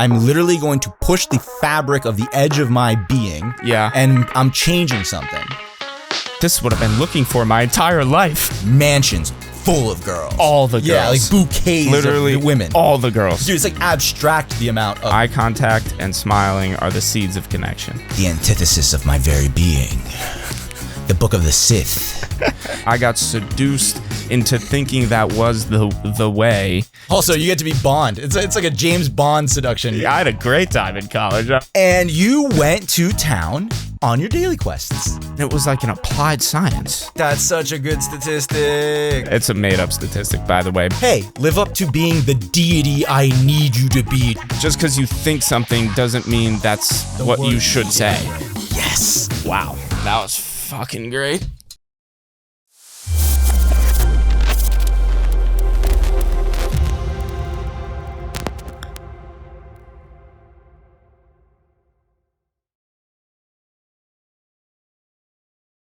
I'm literally going to push the fabric of the edge of my being. Yeah. And I'm changing something. This is what I've been looking for my entire life. Mansions full of girls. All the girls. Yeah, like bouquets Literally of women. All the girls. Dude, it's like abstract the amount of... Eye contact and smiling are the seeds of connection. The antithesis of my very being. The Book of the Sith. I got seduced into thinking that was the way. Also, you get to be Bond. It's like a James Bond seduction. Yeah, I had a great time in college. And you went to town on your daily quests. It was like an applied science. That's such a good statistic. It's a made-up statistic, by the way. Hey, live up to being the deity I need you to be. Just because you think something doesn't mean that's what you should say. Yes. Wow, that was fucking great.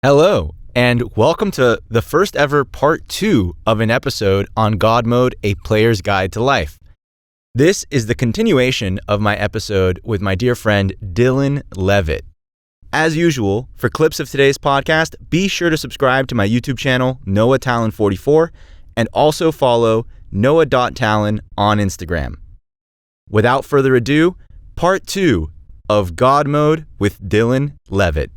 Hello, and welcome to the first ever part 2 of an episode on GodMode, A Player's Guide to Life. This is the continuation of my episode with my dear friend Dylan Levitt. As usual, for clips of today's podcast, be sure to subscribe to my YouTube channel, NoahTalon44, and also follow Noah.Talon on Instagram. Without further ado, part 2 of GodMode with Dylan Levitt.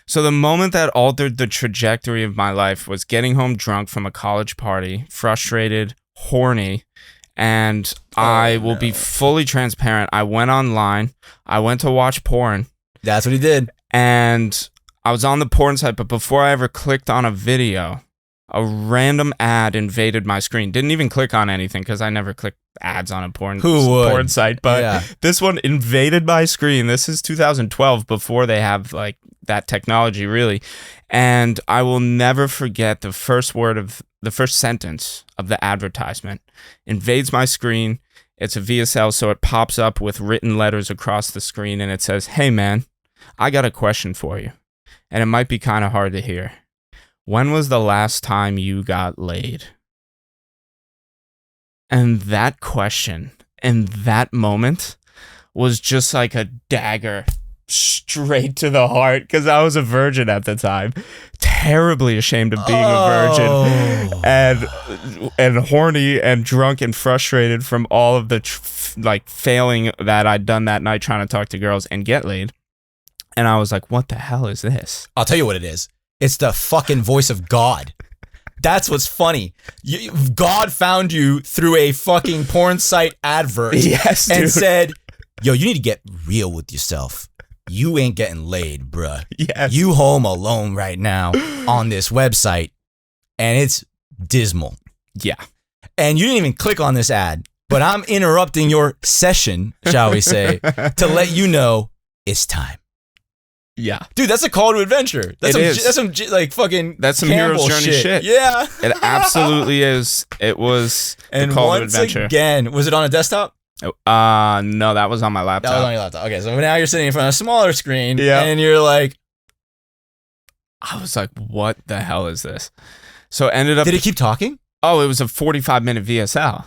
So the moment that altered the trajectory of my life was getting home drunk from a college party, frustrated, horny, and I will be fully transparent. I went online. I went to watch porn. That's what he did. And I was on the porn site, but before I ever clicked on a video, a random ad invaded my screen. Didn't even click on anything because I never click ads on a porn site. But This one invaded my screen. This is 2012, before they have like that technology, really. And I will never forget the first sentence of the advertisement. Invades my screen. It's a VSL, so it pops up with written letters across the screen, and it says, "Hey man, I got a question for you, and it might be kind of hard to hear. When was the last time you got laid?" And that question in that moment was just like a dagger straight to the heart, because I was a virgin at the time, terribly ashamed of being a virgin, and horny and drunk and frustrated from all of the failing that I'd done that night trying to talk to girls and get laid. And I was like, what the hell is this? I'll tell you what it is. It's the fucking voice of God. That's what's funny. God found you through a fucking porn site advert. Yes, dude. And said, yo, you need to get real with yourself. You ain't getting laid, bruh. Yes. You home alone right now on this website, and it's dismal. Yeah. And you didn't even click on this ad, but I'm interrupting your session, shall we say, to let you know it's time. Yeah. Dude, that's a call to adventure. That's some like fucking That's some Campbell hero's journey shit. Yeah. It absolutely is. It was and the call to once adventure. Again, was it on a desktop? No, that was on my laptop. That was on your laptop. Okay, so now you're sitting in front of a smaller screen, yeah, and you're like, I was like, what the hell is this? So it ended up. Did it keep talking? Oh, it was a 45-minute VSL.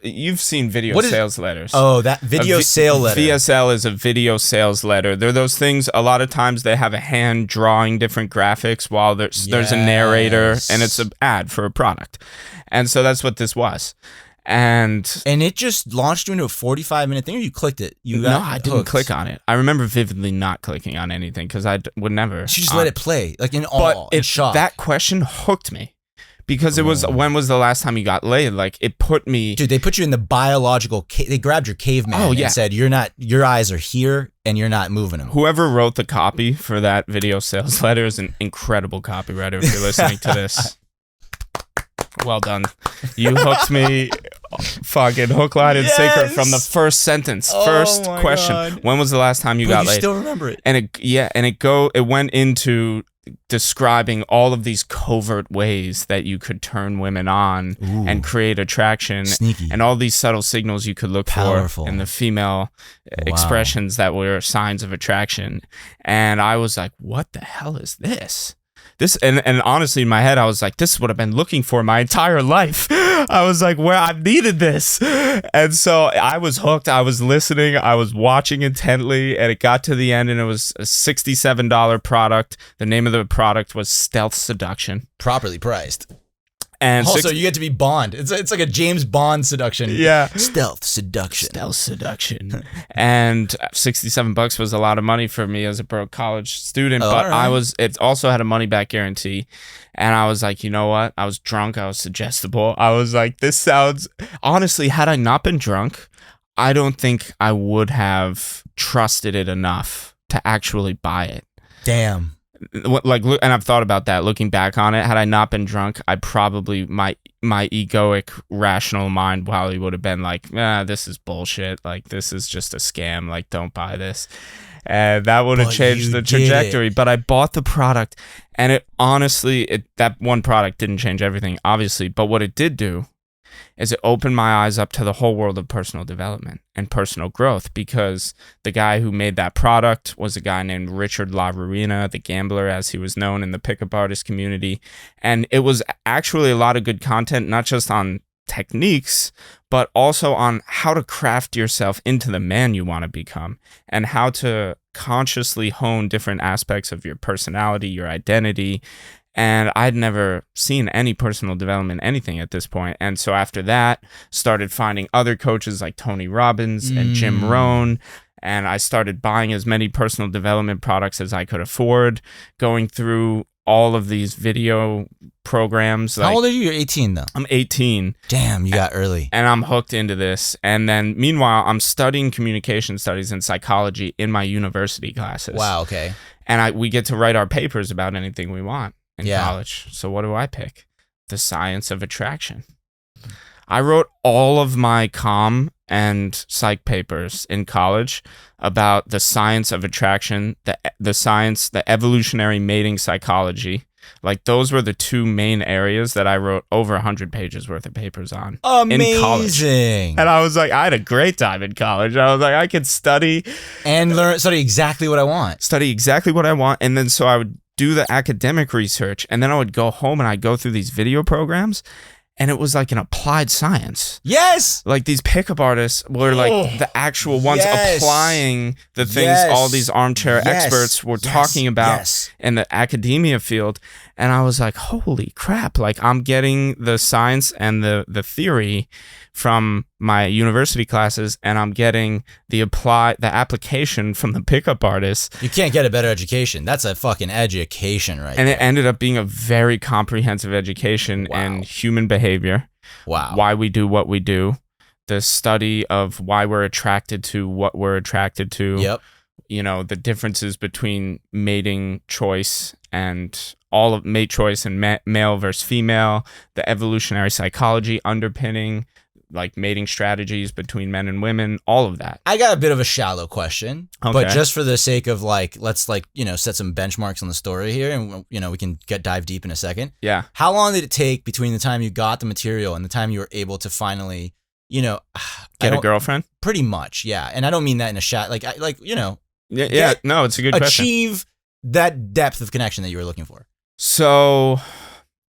You've seen video sales letters. Oh, that video sale letter. VSL is a video sales letter. They're those things, a lot of times they have a hand drawing different graphics while there's a narrator, and it's an ad for a product. And so that's what this was. And it just launched you into a 45-minute thing, or you clicked it? No, I didn't click on it. I remember vividly not clicking on anything because I would never. You just let it play, like in awe, in shock. That question hooked me. Because it was, when was the last time you got laid? Like, it put me... Dude, they put you in the biological... they grabbed your caveman and said, your eyes are here and you're not moving them. Whoever wrote the copy for that video sales letter is an incredible copywriter if you're listening to this. Well done. You hooked me fucking hook, line, and sinker from the first sentence. First question. God. When was the last time you got laid? You still remember it. And it went into... describing all of these covert ways that you could turn women on and create attraction. Sneaky. And all these subtle signals you could look for in the female expressions that were signs of attraction. And I was like, what the hell is this? And honestly, in my head, I was like, this is what I've been looking for my entire life. I was like, where I've needed this. And so I was hooked. I was listening. I was watching intently, and it got to the end, and it was a $67 product. The name of the product was Stealth Seduction. Properly priced. And also, you get to be Bond. It's like a James Bond seduction. Yeah. Stealth seduction. Stealth seduction. And $67 was a lot of money for me as a broke college student, but right. It also had a money back guarantee. And I was like, you know what? I was drunk. I was suggestible. I was like, this sounds, honestly, had I not been drunk, I don't think I would have trusted it enough to actually buy it. Damn. Like, and I've thought about that looking back on it. Had I not been drunk, I probably, my egoic rational mind probably would have been like, this is bullshit. Like, this is just a scam. Like, don't buy this. And that would have changed the trajectory. But I bought the product, and it honestly, that one product didn't change everything, obviously. But what it did do is it opened my eyes up to the whole world of personal development and personal growth, because the guy who made that product was a guy named Richard LaRuina, the gambler, as he was known in the pickup artist community. And it was actually a lot of good content, not just on techniques, but also on how to craft yourself into the man you want to become, and how to consciously hone different aspects of your personality, your identity. And I'd never seen any personal development, anything at this point. And so after that, started finding other coaches like Tony Robbins and Jim Rohn. And I started buying as many personal development products as I could afford, going through all of these video programs. How old are you? You're 18 though. I'm 18. Damn, you got early. And I'm hooked into this. And then meanwhile, I'm studying communication studies and psychology in my university classes. Wow, okay. And we get to write our papers about anything we want in college. So what do I pick? The science of attraction. I wrote all of my comm and psych papers in college about the science of attraction, the evolutionary mating psychology. Like, those were the two main areas that I wrote over 100 pages worth of papers on. Amazing. In college. And I was like, I had a great time in college. I was like, I could study and study exactly what I want. And then so I would do the academic research, and then I would go home and I'd go through these video programs, and it was like an applied science. Yes! Like, these pickup artists were like the actual ones applying the things all these armchair experts were talking about in the academia field. And I was like, holy crap, like, I'm getting the science and the theory from my university classes, and I'm getting the application from the pickup artists. You can't get a better education. That's a fucking education right And there. It ended up being a very comprehensive education in human behavior. Wow. Why we do what we do. The study of why we're attracted to what we're attracted to. Yep. You know, the differences between mating choice and all of mate choice and male versus female, the evolutionary psychology underpinning like mating strategies between men and women, all of that. I got a bit of a shallow question, but just for the sake of like, let's like, set some benchmarks on the story here, and we can dive deep in a second. Yeah. How long did it take between the time you got the material and the time you were able to finally, get a girlfriend? Pretty much, yeah. And I don't mean that in a shot, Yeah, no, it's a good question. Achieve that depth of connection that you were looking for. So,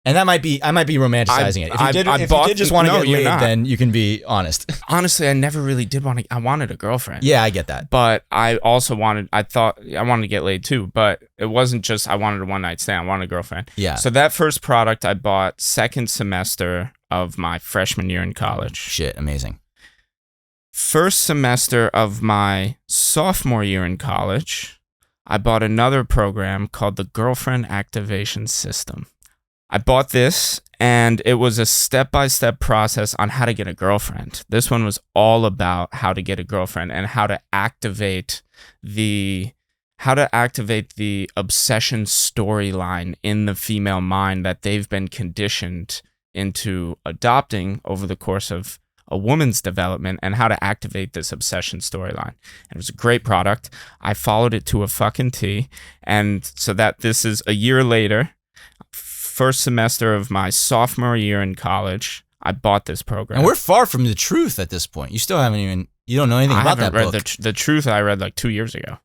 and I might be romanticizing it. If you did just want to get laid, then you can be honest. Honestly, I never really did want to. I wanted a girlfriend. Yeah, I get that. But I also wanted to get laid too. But it wasn't just I wanted a one night stand. I wanted a girlfriend. Yeah. So that first product I bought second semester of my freshman year in college. Shit, amazing. First semester of my sophomore year in college, I bought another program called the Girlfriend Activation System. I bought this, and it was a step-by-step process on how to get a girlfriend. This one was all about how to get a girlfriend and how to activate the obsession storyline in the female mind that they've been conditioned into adopting over the course of a woman's development, and how to activate this obsession storyline. And it was a great product. I followed it to a fucking T. And so that this is a year later, first semester of my sophomore year in college, I bought this program. And we're far from the truth at this point. You still you don't know anything about that book. The truth I read like 2 years ago.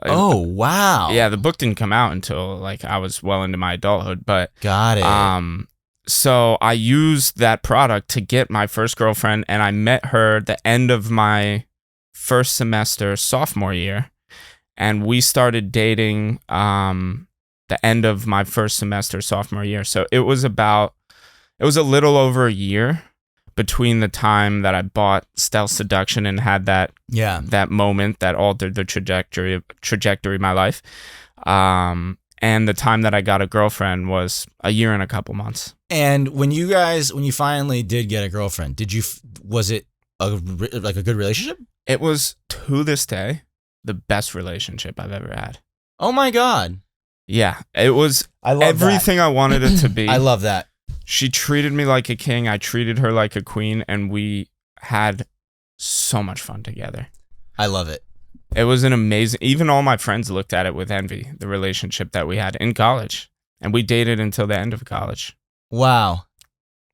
Oh, wow. Yeah, the book didn't come out until like I was well into my adulthood, but got it. So I used that product to get my first girlfriend, and I met her the end of my first semester sophomore year, and we started dating the end of my first semester sophomore year. So it was a little over a year between the time that I bought Stealth Seduction and had that moment that altered the trajectory of my life. And the time that I got a girlfriend was a year and a couple months. And when you finally did get a girlfriend, was it a good relationship? It was, to this day, the best relationship I've ever had. Oh my God. Yeah, it was everything I wanted it to be. I love that. She treated me like a king. I treated her like a queen, and we had so much fun together. I love it. It was an amazing, even all my friends looked at it with envy, the relationship that we had in college. And we dated until the end of college. Wow.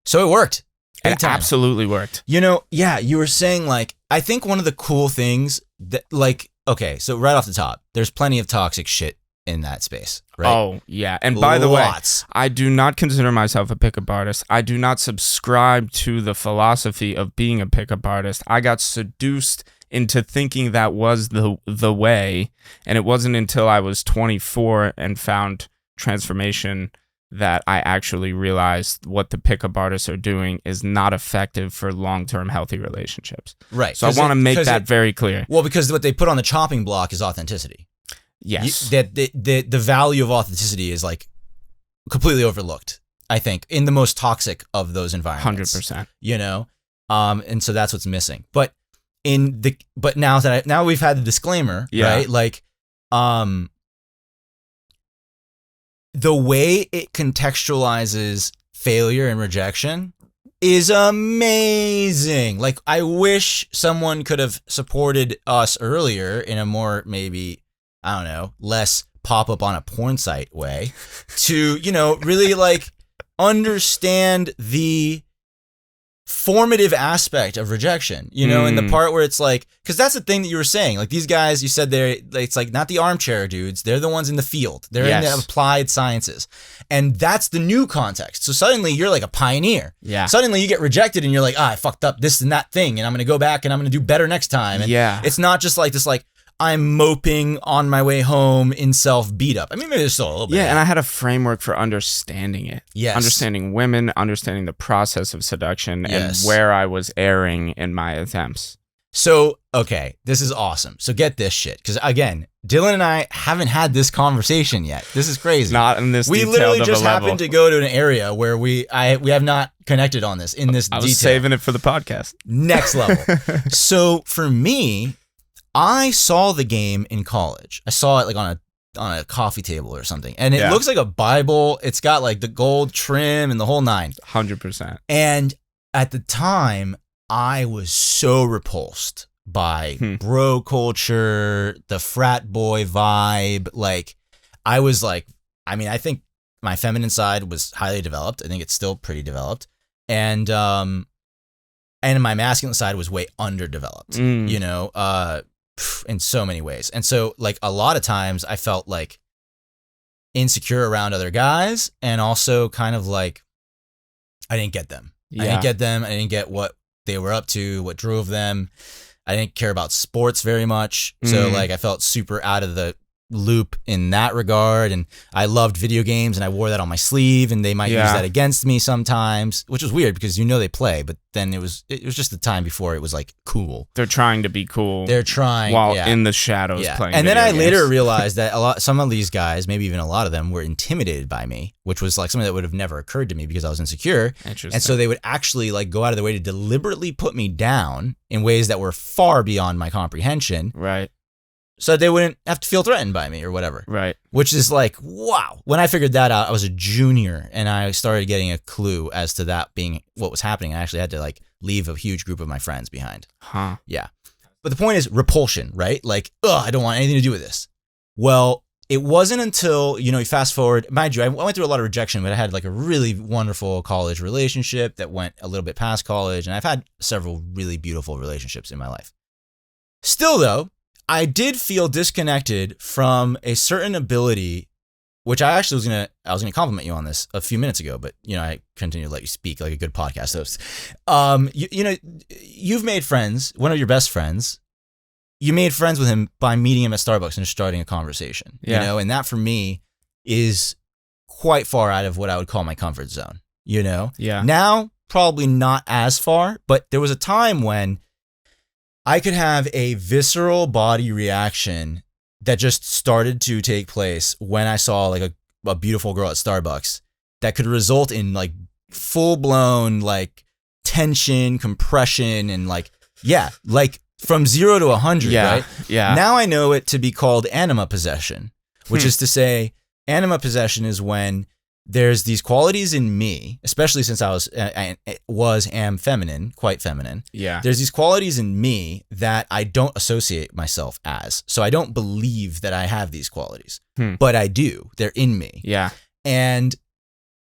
So it worked. It absolutely worked. You were saying, like, I think one of the cool things that, like, okay, so right off the top, there's plenty of toxic shit in that space, right? Oh, yeah. And by the way, I do not consider myself a pickup artist. I do not subscribe to the philosophy of being a pickup artist. I got seduced into thinking that was the way, and it wasn't until I was 24 and found transformation that I actually realized what the pickup artists are doing is not effective for long-term healthy relationships. Right. So I want to make that very clear. Well, because what they put on the chopping block is authenticity. Yes. The value of authenticity is like completely overlooked, I think, in the most toxic of those environments. 100%. And so that's what's missing. But now we've had the disclaimer, right? Like, the way it contextualizes failure and rejection is amazing. Like, I wish someone could have supported us earlier in a more, maybe, I don't know, less pop up on a porn site way to, really like understand the formative aspect of rejection, in the part where it's like, because that's the thing that you were saying, like these guys, you said it's like not the armchair dudes, they're the ones in the field, they're in the applied sciences, and that's the new context. So suddenly you're like a pioneer. Yeah. Suddenly you get rejected and you're like, I fucked up this and that thing, and I'm gonna go back and I'm gonna do better next time. And it's not just like this, like, I'm moping on my way home in self beat up. I mean, maybe there's still a little bit. Yeah, and I had a framework for understanding it. Yes. Understanding women, understanding the process of seduction, and where I was erring in my attempts. So, okay, this is awesome. So get this shit. Because again, Dylan and I haven't had this conversation yet. This is crazy. Not in this detailed of a level. We literally just happened to go to an area where we have not connected on this in this detail. I was saving it for the podcast. Next level. So for me, I saw the game in college. I saw it like on a coffee table or something. And it looks like a Bible. It's got like the gold trim and the whole nine. 100%. And at the time, I was so repulsed by bro culture, the frat boy vibe. Like, I was like, I mean, I think my feminine side was highly developed. I think it's still pretty developed. And my masculine side was way underdeveloped, in so many ways. And so, like, a lot of times I felt like insecure around other guys, and also kind of like I didn't get them. I didn't get what they were up to, what drove them. I didn't care about sports very much. So like, I felt super out of the loop in that regard. And I loved video games, and I wore that on my sleeve, and they might use that against me sometimes, which was weird because they play, but then it was just the time before it was like cool. They're trying to be cool. They're trying while in the shadows playing. And then I games. later realized that some of these guys, maybe even a lot of them, were intimidated by me, which was like something that would have never occurred to me because I was insecure. Interesting. And so they would actually like go out of their way to deliberately put me down in ways that were far beyond my comprehension. Right. So they wouldn't have to feel threatened by me or whatever. Right. Which is like, wow. When I figured that out, I was a junior, and I started getting a clue as to that being what was happening. I actually had to like leave a huge group of my friends behind. Huh. Yeah. But the point is repulsion, right? Like, I don't want anything to do with this. Well, it wasn't until, you fast forward, mind you, I went through a lot of rejection, but I had like a really wonderful college relationship that went a little bit past college, and I've had several really beautiful relationships in my life. Still though, I did feel disconnected from a certain ability which I actually was gonna compliment you on this a few minutes ago, but I continue to let you speak like a good podcast host. You've made friends. One of your best friends, you made friends with him by meeting him at Starbucks and starting a conversation. Yeah. And that for me is quite far out of what I would call my comfort zone. Yeah. Now probably not as far, but there was a time when I could have a visceral body reaction that just started to take place when I saw like a beautiful girl at Starbucks that could result in like full blown like tension, compression, and like from 0 to 100, right? Yeah. Now I know it to be called anima possession, which is to say anima possession is when there's these qualities in me, especially since I am feminine, quite feminine. Yeah. There's these qualities in me that I don't associate myself as. So I don't believe that I have these qualities, but I do. They're in me. Yeah. And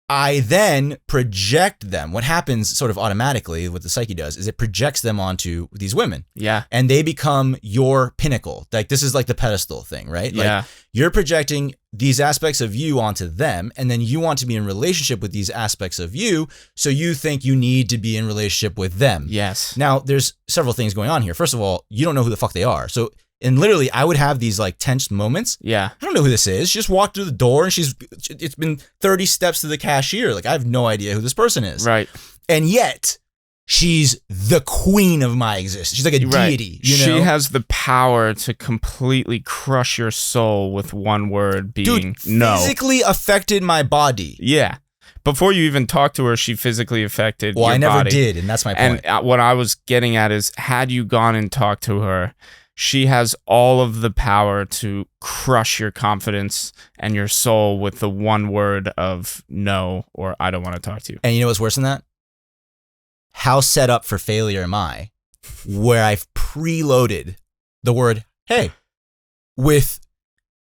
I then project them. What happens sort of automatically, what the psyche does, is it projects them onto these women. Yeah. And they become your pinnacle. Like this is like the pedestal thing, right? Yeah. Like you're projecting these aspects of you onto them, and then you want to be in relationship with these aspects of you, so you think you need to be in relationship with them. Yes. Now, there's several things going on here. First of all, you don't know who the fuck they are. So, and literally, I would have these like tensed moments. Yeah. I don't know who this is. She just walked through the door and it's been 30 steps to the cashier. Like, I have no idea who this person is. Right. And yet, she's the queen of my existence. She's like a deity. She has the power to completely crush your soul with one word being no. Physically affected my body. Yeah. Before you even talked to her, she physically affected your body. Well, I never did, and that's my point. And what I was getting at is, had you gone and talked to her, she has all of the power to crush your confidence and your soul with the one word of no, or I don't want to talk to you. And you know what's worse than that? How set up for failure am I, where I've preloaded the word hey with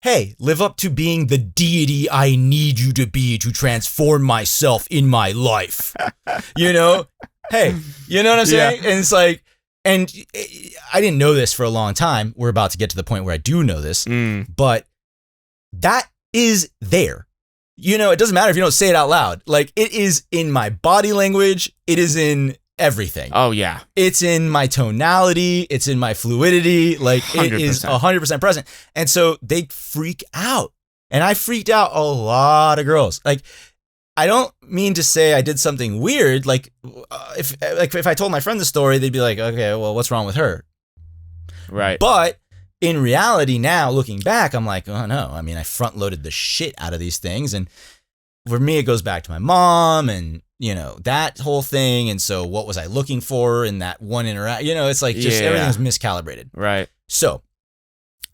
hey, live up to being the deity I need you to be to transform myself in my life. Hey, you know what I'm saying? Yeah. And it's like, and I didn't know this for a long time. We're about to get to the point where I do know this, but that is there. It doesn't matter if you don't say it out loud. Like, it is in my body language. It is in everything. Oh, yeah. It's in my tonality. It's in my fluidity. Like, 100%. It is 100% present. And so they freak out. And I freaked out a lot of girls. Like, I don't mean to say I did something weird. Like, if I told my friend the story, they'd be like, okay, well, what's wrong with her? Right. But in reality now, looking back, I'm like, oh no. I mean, I front loaded the shit out of these things. And for me, it goes back to my mom and, that whole thing. And so what was I looking for in that one interaction? It's like just everything's miscalibrated. Right. So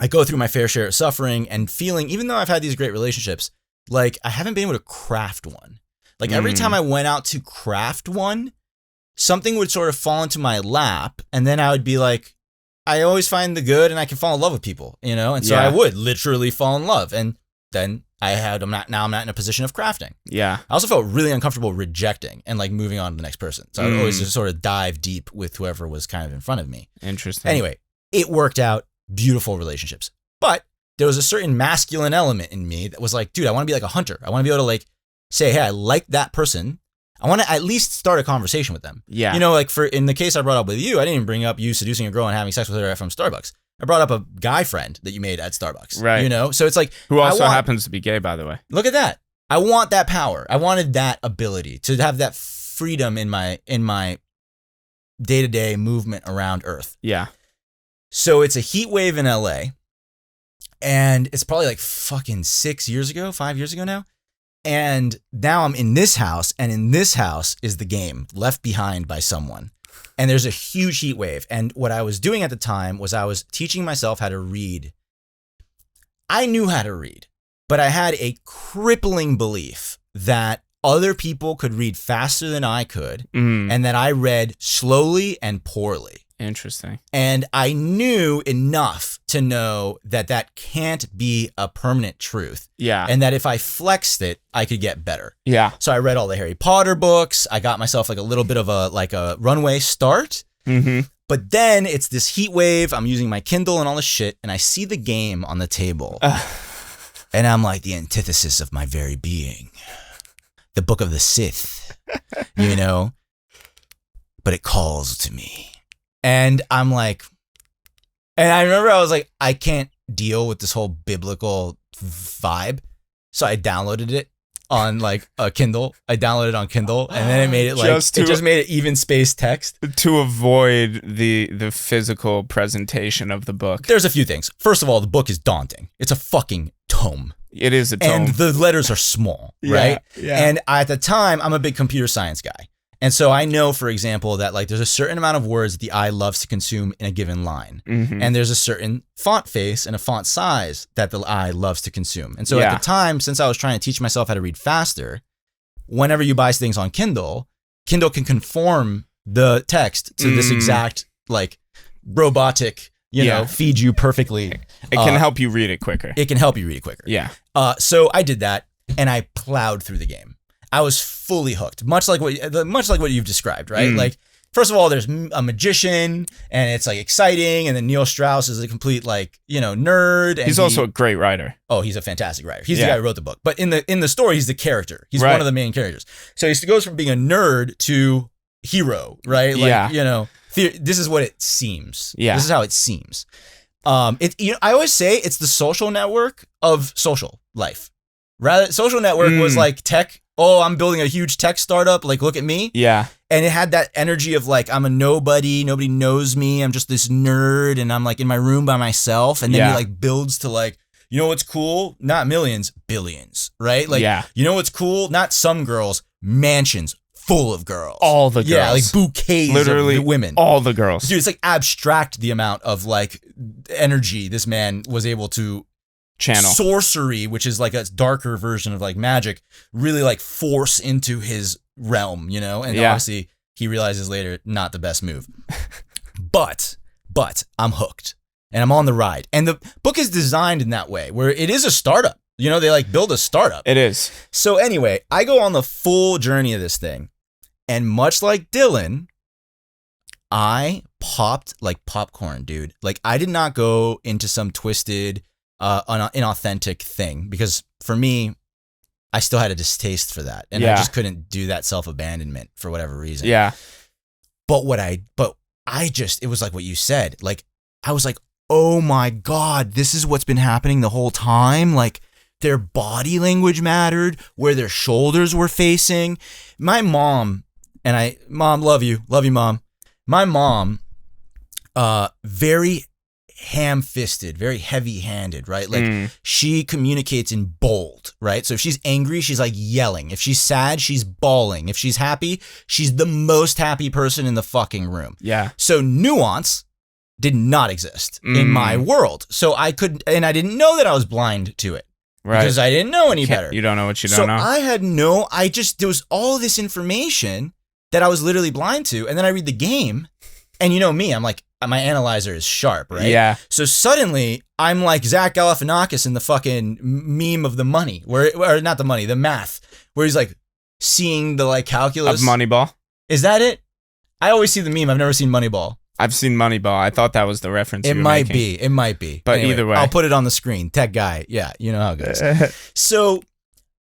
I go through my fair share of suffering and feeling, even though I've had these great relationships, like I haven't been able to craft one. Like every time I went out to craft one, something would sort of fall into my lap. And then I would be like, I always find the good and I can fall in love with people, And so I would literally fall in love. And then I'm not in a position of crafting. Yeah. I also felt really uncomfortable rejecting and like moving on to the next person. So I would always just sort of dive deep with whoever was kind of in front of me. Interesting. Anyway, it worked out. Beautiful relationships. But there was a certain masculine element in me that was like, dude, I want to be like a hunter. I want to be able to like say, hey, I like that person. I want to at least start a conversation with them. Yeah. Like in the case I brought up with you, I didn't even bring up you seducing a girl and having sex with her from Starbucks. I brought up a guy friend that you made at Starbucks. Right. So it's like, who also happens to be gay, by the way. Look at that. I want that power. I wanted that ability to have that freedom in my day-to-day movement around Earth. Yeah. So it's a heat wave in LA. And it's probably like fucking 5 years ago now. And now I'm in this house, and in this house is the game left behind by someone. And there's a huge heat wave. And what I was doing at the time was I was teaching myself how to read. I knew how to read, but I had a crippling belief that other people could read faster than I could, and that I read slowly and poorly. Interesting. And I knew enough to know that that can't be a permanent truth. Yeah. And that if I flexed it, I could get better. Yeah. So I read all the Harry Potter books. I got myself like a little bit of a runway start. Mm-hmm. But then it's this heat wave. I'm using my Kindle and all this shit. And I see the game on the table. And I'm like the antithesis of my very being. The book of the Sith, you know? But it calls to me. And I'm like, and I remember I was like, I can't deal with this whole biblical vibe. So I downloaded it on like a Kindle. I downloaded it on Kindle, and then it made it like it just made it even space text to avoid the physical presentation of the book. There's a few things. First of all, the book is daunting. It's a fucking tome. It is a tome, and the letters are small, right? Yeah. And at the time, I'm a big computer science guy, and so I know, for example, that like there's a certain amount of words that the eye loves to consume in a given line, and there's a certain font face and a font size that the eye loves to consume. And so at the time, since I was trying to teach myself how to read faster, whenever you buy things on Kindle, Kindle can conform the text to this exact like robotic, you know, feed you perfectly. It can help you read it quicker. It can help you read it quicker. Yeah. So I did that, and I plowed through the game. I was fully hooked, much like what you've described, right? Like, first of all, there's a magician, and it's like exciting, and then Neil Strauss is a complete like, you know, nerd. And he's also a great writer. Oh, he's a fantastic writer. He's the guy who wrote the book. But in the story, he's the character. He's one of the main characters. So he goes from being a nerd to hero, right? Like, you know, this is what it seems. Yeah. This is how it seems. I always say it's the social network of social life. Rather, social network was like tech. Oh, I'm building a huge tech startup. Like, look at me. Yeah. And it had that energy of like, I'm a nobody. Nobody knows me. I'm just this nerd. And I'm like in my room by myself. And then he like builds to like, you know what's cool? Not millions, billions, right? Like, you know what's cool? Not some girls, mansions full of girls. All the girls. Yeah, like bouquets literally of women. All the girls. Dude, it's like abstract the amount of like energy this man was able to channel. Sorcery, which is like a darker version of like magic, really like force into his realm, you know? And obviously he realizes later, not the best move. But I'm hooked and I'm on the ride. And the book is designed in that way where it is a startup. You know, they like build a startup. It is. So anyway, I go on the full journey of this thing. And much like Dylan, I popped like popcorn, dude. Like I did not go into some twisted, inauthentic thing because for me, I still had a distaste for that. And I just couldn't do that self-abandonment for whatever reason. Yeah. But it was like what you said. Like, I was like, oh my God, this is what's been happening the whole time. Like, their body language mattered, where their shoulders were facing. My mom, Mom, love you, Mom. My mom, very ham-fisted, very heavy-handed, right? Like she communicates in bold, right? So if she's angry, she's like yelling. If she's sad, she's bawling. If she's happy, she's the most happy person in the fucking room. Yeah. So nuance did not exist in my world. So I didn't know that I was blind to it. Right. Because I didn't know any better. You don't know what you don't know. So there was all this information that I was literally blind to. And then I read the game, and you know me, I'm like, my analyzer is sharp, right? Yeah. So suddenly I'm like Zach Galifianakis in the fucking meme of the money, or not the money, the math, where he's like seeing the like calculus. Of Moneyball? Is that it? I always see the meme. I've never seen Moneyball. I've seen Moneyball. I thought that was the reference you were making. It might be. But anyway, either way. I'll put it on the screen. Tech guy. Yeah, you know how it goes. So,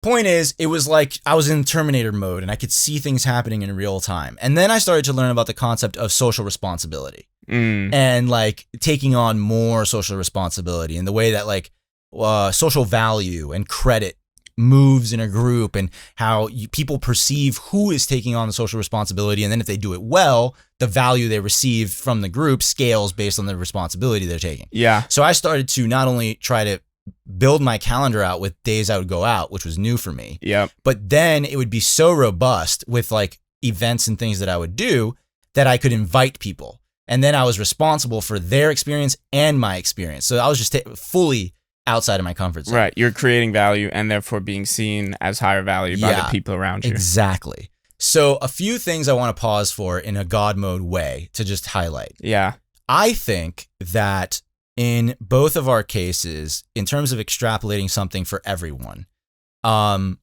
point is, it was like I was in Terminator mode and I could see things happening in real time. And then I started to learn about the concept of social responsibility and like taking on more social responsibility and the way that like social value and credit moves in a group and how people perceive who is taking on the social responsibility. And then if they do it well, the value they receive from the group scales based on the responsibility they're taking. Yeah. So I started to not only try to build my calendar out with days I would go out, which was new for me. Yeah. But then it would be so robust with like events and things that I would do that I could invite people. And then I was responsible for their experience and my experience. So I was just fully outside of my comfort zone. Right. You're creating value and therefore being seen as higher value by the people around you. Exactly. So a few things I want to pause for in a God mode way to just highlight. Yeah. I think that in both of our cases, in terms of extrapolating something for everyone, I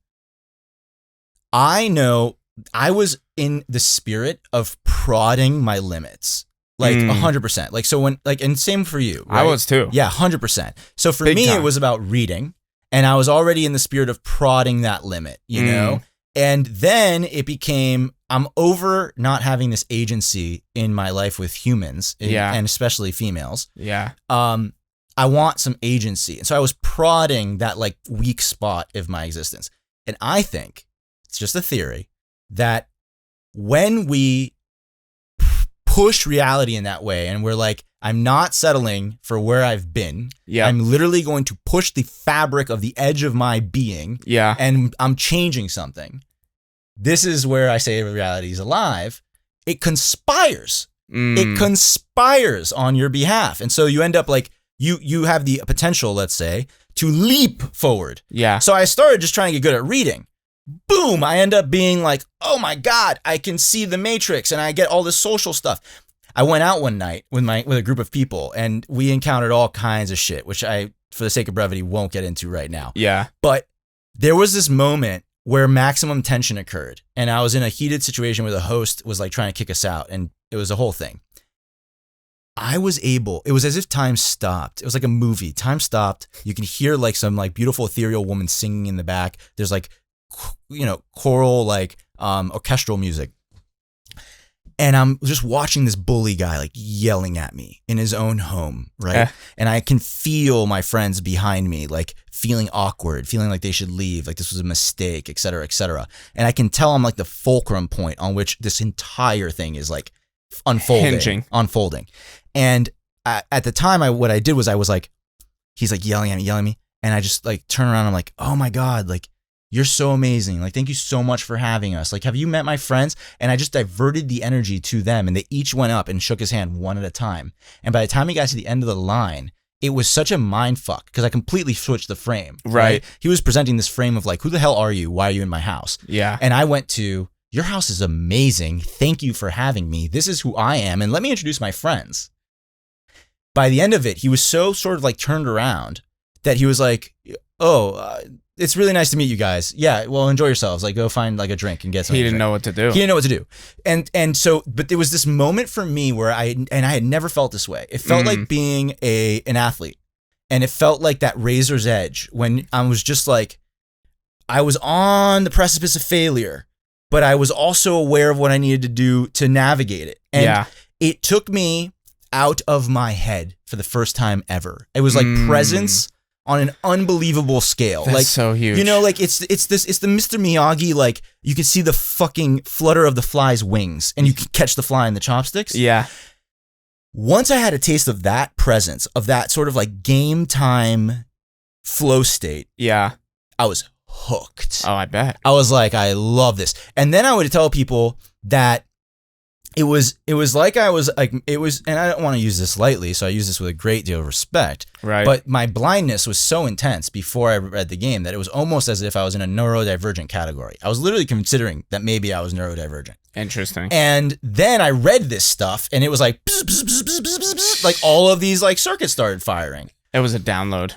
know I was in the spirit of prodding my limits. Like 100%. Like, so when, like, and same for you. Right? I was too. Yeah, 100%. So for me, it was about reading And I was already in the spirit of prodding that limit, you know? And then it became, I'm over not having this agency in my life with humans, and especially females. Yeah. I want some agency. And so I was prodding that like weak spot of my existence. And I think, it's just a theory, that when we push reality in that way and we're like, I'm not settling for where I've been. Yeah. I'm literally going to push the fabric of the edge of my being. Yeah. And I'm changing something. This is where I say reality is alive. It conspires. It conspires on your behalf. And so you end up like, you have the potential, let's say, to leap forward. Yeah. So I started just trying to get good at reading. Boom, I end up being like, oh my God, I can see the Matrix and I get all this social stuff. I went out one night with a group of people and we encountered all kinds of shit, which I, for the sake of brevity, won't get into right now. Yeah. But there was this moment where maximum tension occurred and I was in a heated situation where the host was like trying to kick us out and it was a whole thing. It was as if time stopped. It was like a movie. Time stopped. You can hear like some like beautiful ethereal woman singing in the back. There's like, choral, like orchestral music. And I'm just watching this bully guy like yelling at me in his own home, right? And I can feel my friends behind me like feeling awkward, feeling like they should leave, like this was a mistake, et cetera, et cetera. And I can tell I'm like the fulcrum point on which this entire thing is like unfolding. And at the time, what I did was I was like, he's like yelling at me. And I just like turn around and I'm like, oh my God, like, you're so amazing. Like, thank you so much for having us. Like, have you met my friends? And I just diverted the energy to them and they each went up and shook his hand one at a time. And by the time he got to the end of the line, it was such a mind fuck because I completely switched the frame. Right. He was presenting this frame of like, who the hell are you? Why are you in my house? Yeah. And I went to, your house is amazing. Thank you for having me. This is who I am. And let me introduce my friends. By the end of it, he was so sort of like turned around that he was like, it's really nice to meet you guys. Yeah, well, enjoy yourselves. Like, go find like a drink and get something. He didn't know what to do. He didn't know what to do. And so, but there was this moment for me where I had never felt this way. It felt like being an athlete. And it felt like that razor's edge when I was just like, I was on the precipice of failure, but I was also aware of what I needed to do to navigate it. And it took me out of my head for the first time ever. It was like presence on an unbelievable scale. That's like so huge. You know, like it's the Mr. Miyagi, like you can see the fucking flutter of the fly's wings and you can catch the fly in the chopsticks. Yeah. Once I had a taste of that presence, of that sort of like game time flow state. Yeah. I was hooked. Oh, I bet. I was like, I love this. And then I would tell people that it was like I was like, it was, and I don't want to use this lightly, so I use this with a great deal of respect. Right. But my blindness was so intense before I read the game that it was almost as if I was in a neurodivergent category. I was literally considering that maybe I was neurodivergent. Interesting. And then I read this stuff and it was like, bzz, bzz, bzz, bzz, bzz, bzz, like all of these like circuits started firing. It was a download.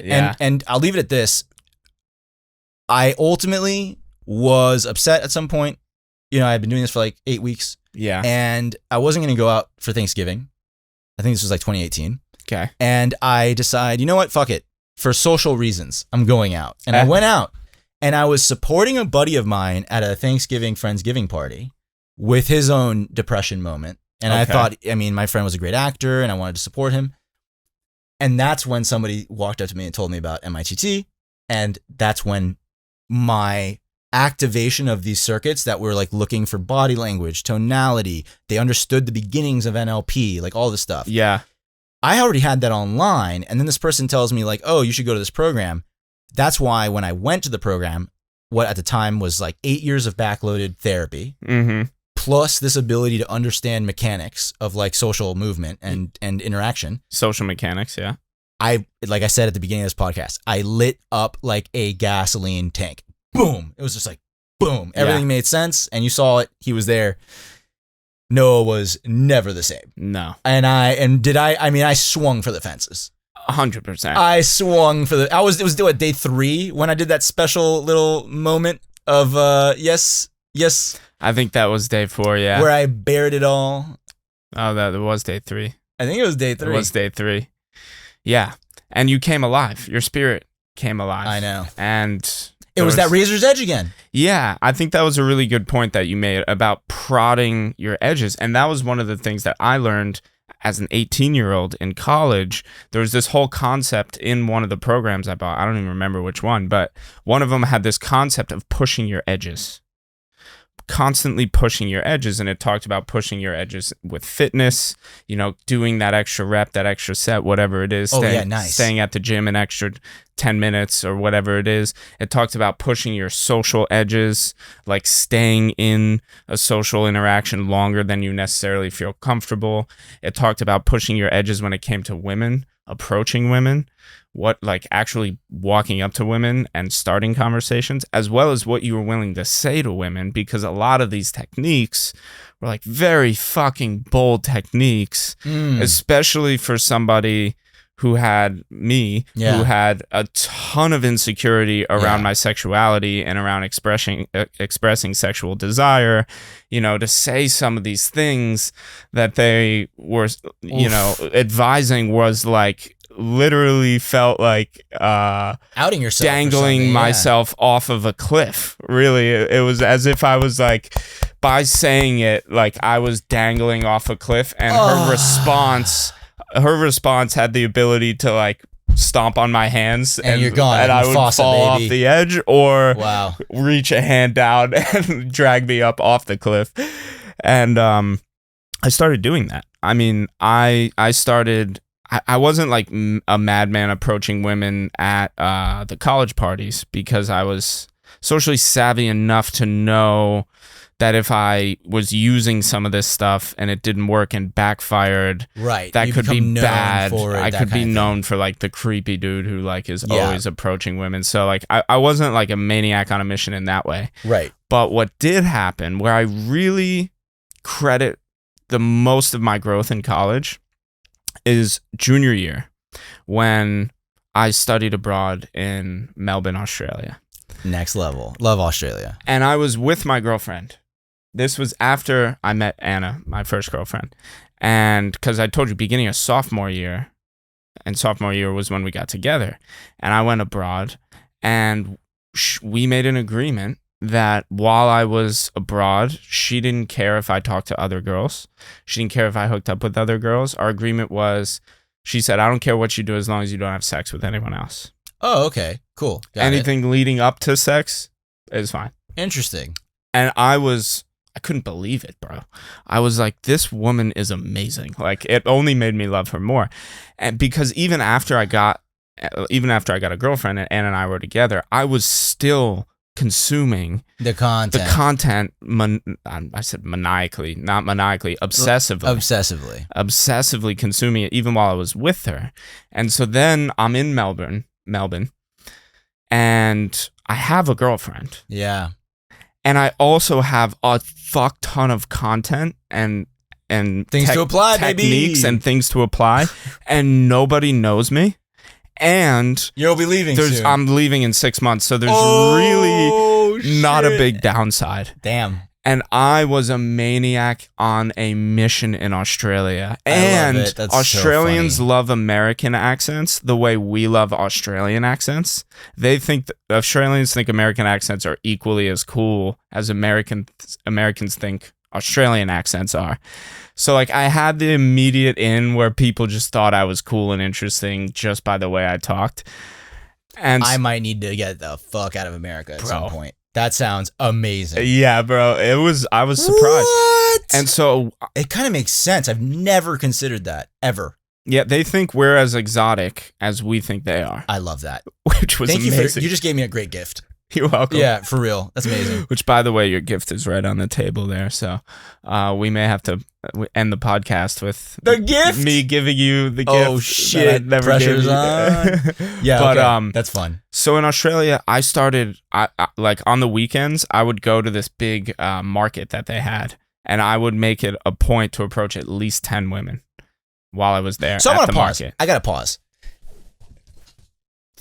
Yeah. And I'll leave it at this. I ultimately was upset at some point. You know, I'd been doing this for like 8 weeks. Yeah. And I wasn't going to go out for Thanksgiving. I think this was like 2018. Okay. And I decided, you know what? Fuck it. For social reasons, I'm going out. And I went out and I was supporting a buddy of mine at a Thanksgiving Friendsgiving party with his own depression moment. And I thought, I mean, my friend was a great actor and I wanted to support him. And that's when somebody walked up to me and told me about MITT. And that's when my activation of these circuits that were like looking for body language, tonality, they understood the beginnings of NLP, like all this stuff. Yeah. I already had that online. And then this person tells me like, oh, you should go to this program. That's why when I went to the program, what at the time was like 8 years of backloaded therapy, plus this ability to understand mechanics of like social movement and interaction. Social mechanics, yeah. Like I said at the beginning of this podcast, I lit up like a gasoline tank. Boom. It was just like, boom. Everything made sense. And you saw it. He was there. Noah was never the same. No. And I swung for the fences. 100%. I swung for it was day 3 when I did that special little moment of, yes. I think that was day 4, yeah. Where I bared it all. Oh, that was day 3. I think it was day 3. It was day 3. Yeah. And you came alive. Your spirit came alive. I know. And it was that razor's edge again. Yeah, I think that was a really good point that you made about prodding your edges. And that was one of the things that I learned as an 18-year-old in college. There was this whole concept in one of the programs I bought. I don't even remember which one, but one of them had this concept of pushing your edges. Constantly pushing your edges, and it talked about pushing your edges with fitness, doing that extra rep, that extra set, whatever it is. Staying at the gym an extra 10 minutes or whatever it is. It talked about pushing your social edges, like staying in a social interaction longer than you necessarily feel comfortable. It talked about pushing your edges when it came to women, approaching women, actually walking up to women and starting conversations, as well as what you were willing to say to women, because a lot of these techniques were like very fucking bold techniques, especially for somebody who had who had a ton of insecurity around my sexuality and around expressing sexual desire, to say some of these things that they were, advising was like, literally felt like outing yourself, dangling myself off of a cliff. Really, it was as if I was like, by saying it, like I was dangling off a cliff, and her response had the ability to like stomp on my hands and you're gone, and I would fall off the edge, or reach a hand down and drag me up off the cliff. And I started doing that. I mean, I wasn't like a madman approaching women at the college parties, because I was socially savvy enough to know that if I was using some of this stuff and it didn't work and backfired, that could be bad. I could be known for like the creepy dude who like is always approaching women. So like I wasn't like a maniac on a mission in that way. Right. But what did happen, where I really credit the most of my growth in college, is junior year, when I studied abroad in Melbourne, Australia. Next level. Love Australia. And I was with my girlfriend. This was after I met Anna, my first girlfriend. And because I told you, beginning of sophomore year, and sophomore year was when we got together, and I went abroad, and we made an agreement that while I was abroad, she didn't care if I talked to other girls. She didn't care if I hooked up with other girls. Our agreement was, she said, I don't care what you do as long as you don't have sex with anyone else. Oh, okay. Cool. Anything leading up to sex is fine. Interesting. And I couldn't believe it, bro. I was like, this woman is amazing. Like, it only made me love her more. And because even after I got a girlfriend and Anna and I were together, I was still consuming the content. I said maniacally, not maniacally, obsessively consuming it, even while I was with her. And so then I'm in Melbourne, and I have a girlfriend. Yeah. And I also have a fuck ton of content and things to apply, techniques and things to apply, and nobody knows me. And you'll be leaving soon. I'm leaving in 6 months, so there's really not a big downside. Damn. And I was a maniac on a mission in Australia. I love it. That's Australians so funny. love American accents the way we love Australian accents. Australians think American accents are equally as cool as Americans think Australian accents are. So like I had the immediate in where people just thought I was cool and interesting just by the way I talked. And I might need to get the fuck out of America at some point. That sounds amazing. Yeah, bro. I was surprised. What? And so it kind of makes sense. I've never considered that ever. Yeah, they think we're as exotic as we think they are. I love that. Which was amazing. You just gave me a great gift. You're welcome. Yeah, for real. That's amazing. Which, by the way, your gift is right on the table there. So we may have to end the podcast with the gift. Me giving you the gift. Oh shit! Pressure's on. Yeah, but okay. That's fun. So in Australia, I started like on the weekends. I would go to this big market that they had, and I would make it a point to approach at least 10 women while I was there. So I want to pause. I gotta pause.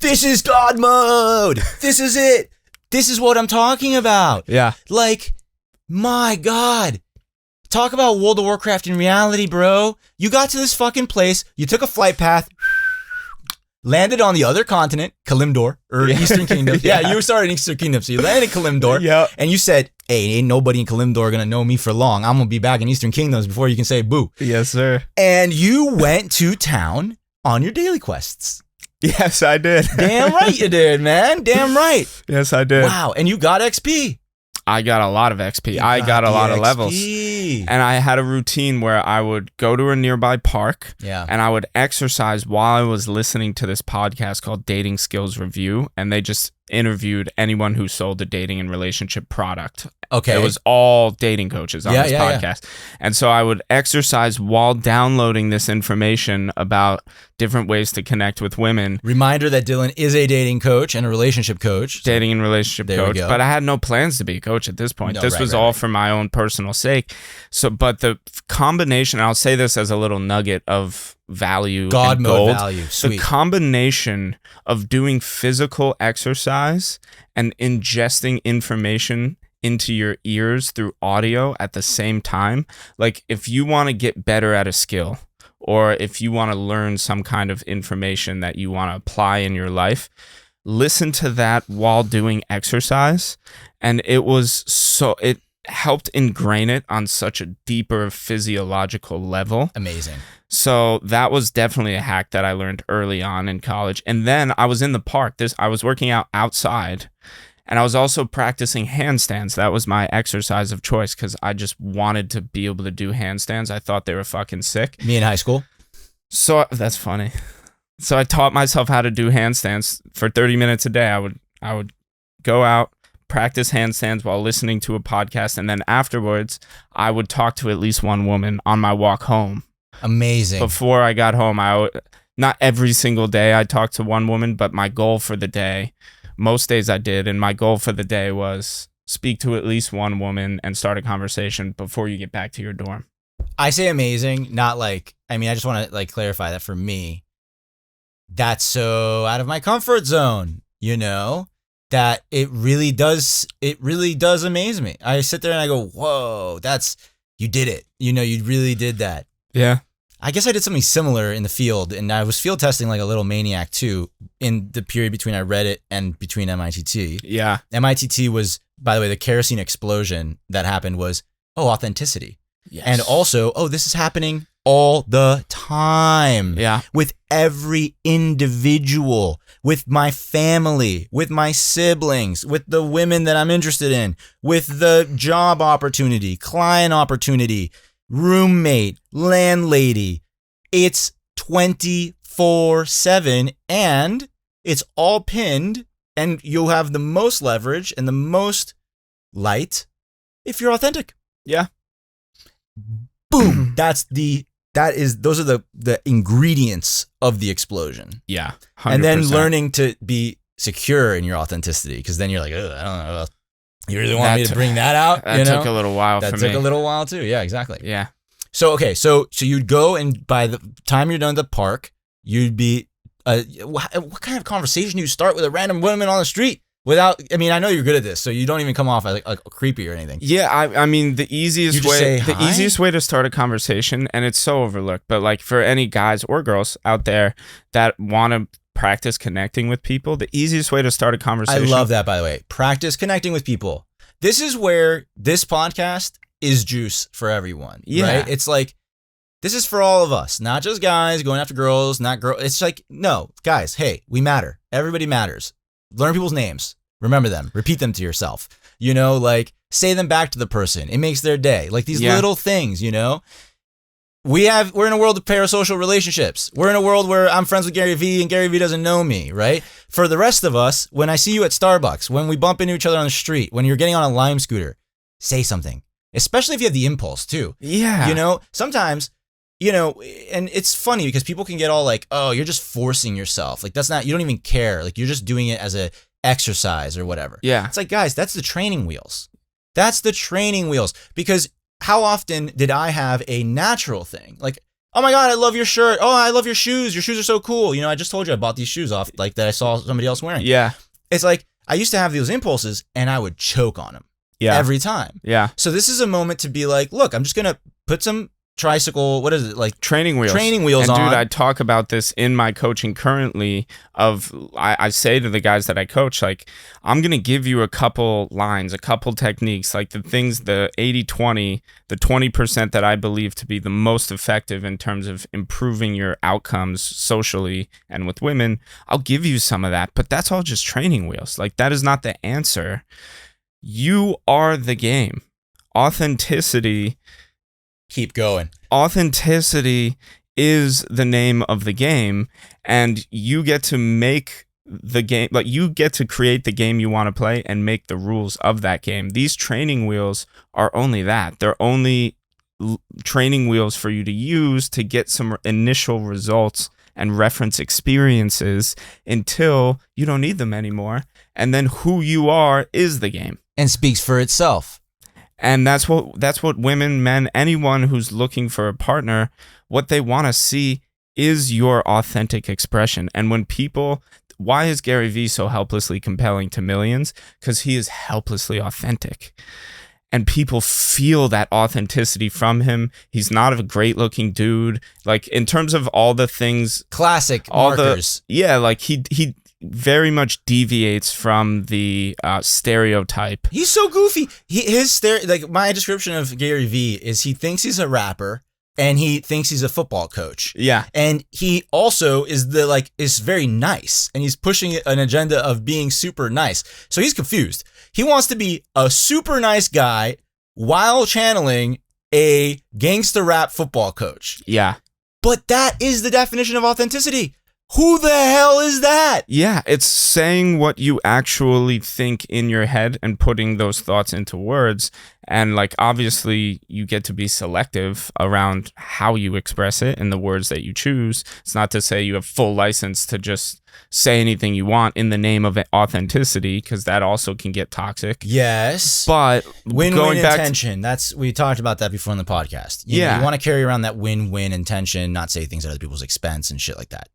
This is God mode. This is it. This is what I'm talking about. Yeah. Like, my God. Talk about World of Warcraft in reality, bro. You got to this fucking place. You took a flight path. landed on the other continent, Kalimdor, or Eastern Kingdom. Yeah, you started in Eastern Kingdom. So you landed in Kalimdor, and you said, hey, ain't nobody in Kalimdor going to know me for long. I'm going to be back in Eastern Kingdoms before you can say boo. Yes, sir. And you went to town on your daily quests. Yes, I did. Damn right you did, man. Damn right. Yes, I did. Wow. And you got XP. I got a lot of XP. I got a lot of levels. And I had a routine where I would go to a nearby park and I would exercise while I was listening to this podcast called Dating Skills Review. And they just interviewed anyone who sold a dating and relationship product. Okay. It was all dating coaches on this podcast. And so I would exercise while downloading this information about different ways to connect with women. Reminder that Dylan is a dating coach and a relationship coach. Dating and relationship coach. But I had no plans to be a coach at this point. No, this was all for my own personal sake. So, but the combination, I'll say this as a little nugget of value, GodMode value. Sweet. The combination of doing physical exercise and ingesting information into your ears through audio at the same time. Like if you want to get better at a skill, or if you want to learn some kind of information that you want to apply in your life, listen to that while doing exercise. And it helped ingrain it on such a deeper physiological level. Amazing. So that was definitely a hack that I learned early on in college. And then I was in the park. I was working out outside, and I was also practicing handstands. That was my exercise of choice because I just wanted to be able to do handstands. I thought they were fucking sick. Me in high school. So that's funny. So I taught myself how to do handstands for 30 minutes a day. I would go out, practice handstands while listening to a podcast, and then afterwards I would talk to at least one woman on my walk home. Amazing. Before I got home, not every single day I talked to one woman, but my goal for the day, most days I did, and my goal for the day was speak to at least one woman and start a conversation before you get back to your dorm. I say amazing, not like, I just want to clarify that for me, that's so out of my comfort zone, that it really does amaze me. I sit there and I go, whoa, you did it. You really did that. Yeah. I guess I did something similar in the field, and I was field testing like a little maniac too in the period between I read it and between MITT. Yeah. MITT was, by the way, the kerosene explosion that happened was, authenticity. Yes. And also, this is happening all the time. Yeah. With every individual, with my family, with my siblings, with the women that I'm interested in, with the job opportunity, client opportunity, roommate, landlady. It's 24/7, and it's all pinned, and you'll have the most leverage and the most light if you're authentic. Yeah. Boom. Those are the ingredients of the explosion. Yeah. 100%. And then learning to be secure in your authenticity, because then you're like, I don't know. You really want me to bring that out? That took a little while for me. That took a little while too. Yeah, exactly. Yeah. So, okay. So you'd go, and by the time you're done at the park, you'd be, what kind of conversation do you start with a random woman on the street? Without, I know you're good at this, so you don't even come off as like creepy or anything. Yeah, the easiest way to start a conversation, and it's so overlooked, but like for any guys or girls out there that want to practice connecting with people, the easiest way to start a conversation. I love that, by the way. Practice connecting with people. This is where this podcast is juice for everyone. Yeah. Right? It's like, this is for all of us, not just guys going after girls, not girls. It's like, no, guys, hey, we matter. Everybody matters. Learn people's names. Remember them. Repeat them to yourself. Say them back to the person. It makes their day. Like these little things, We're in a world of parasocial relationships. We're in a world where I'm friends with Gary Vee and Gary Vee doesn't know me, right? For the rest of us, when I see you at Starbucks, when we bump into each other on the street, when you're getting on a Lime scooter, say something. Especially if you have the impulse too. Yeah. Sometimes, and it's funny because people can get all like, oh, you're just forcing yourself. Like you don't even care. Like you're just doing it as a exercise or whatever. Yeah. It's like, guys, that's the training wheels. Because how often did I have a natural thing? Like, oh my God, I love your shirt. Oh, I love your shoes. Your shoes are so cool. I just told you I bought these shoes off like that I saw somebody else wearing. Yeah. It's like, I used to have those impulses and I would choke on them every time. Yeah. So this is a moment to be like, look, I'm just going to put some tricycle, what is it, like training wheels and on. Dude, I talk about this in my coaching currently. I say to the guys that I coach, like, I'm gonna give you a couple lines, a couple techniques, like the things, the 80-20, the 20% that I believe to be the most effective in terms of improving your outcomes socially and with women. I'll give you some of that, but that's all just training wheels. Like, that is not the answer. You are the game. Authenticity. Keep going. Authenticity is the name of the game, and you get to make the game, like, you get to create the game you want to play and make the rules of that game. These training wheels are only that. They're only training wheels for you to use to get some initial results and reference experiences until you don't need them anymore. And then who you are is the game. And speaks for itself. And that's what women, men, anyone who's looking for a partner, what they want to see is your authentic expression. And when people, why is Gary Vee so helplessly compelling to millions? Because he is helplessly authentic. And people feel that authenticity from him. He's not a great looking dude. Like, in terms of all the things. Classic markers. Like he very much deviates from the stereotype. He's so goofy. Like, my description of Gary Vee is he thinks he's a rapper and he thinks he's a football coach. Yeah. And he also is is very nice, and he's pushing an agenda of being super nice. So he's confused. He wants to be a super nice guy while channeling a gangster rap football coach. Yeah. But that is the definition of authenticity. Who the hell is that? Yeah, it's saying what you actually think in your head and putting those thoughts into words. And, like, obviously you get to be selective around how you express it and the words that you choose. It's not to say you have full license to just say anything you want in the name of authenticity, because that also can get toxic. Yes. But win-win intention. We talked about that before in the podcast. You know, you want to carry around that win-win intention, not say things at other people's expense and shit like that.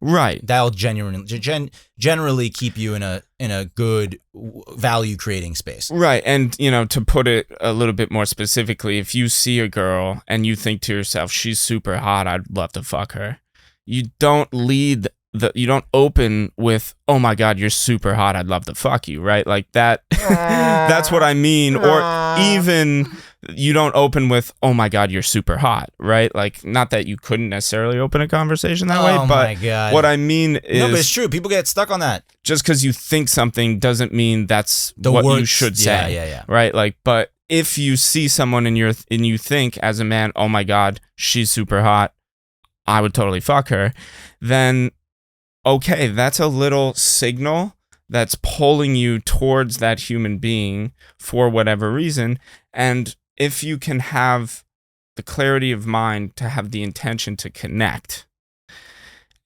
Right. That'll generally keep you in a good value creating space. Right. And, you know, to put it a little bit more specifically, if you see a girl and you think to yourself, she's super hot, I'd love to fuck her. You don't you don't open with, oh my God, you're super hot, I'd love to fuck you, right? Like that, that's what I mean. Or even you don't open with, oh my God, you're super hot, right? Like, not that you couldn't necessarily open a conversation that way, but what I mean is... No, but it's true. People get stuck on that. Just because you think something doesn't mean that's what you should say. Yeah. Right? Like, but if you see someone and you think as a man, oh my God, she's super hot, I would totally fuck her, then okay, that's a little signal that's pulling you towards that human being for whatever reason. And if you can have the clarity of mind to have the intention to connect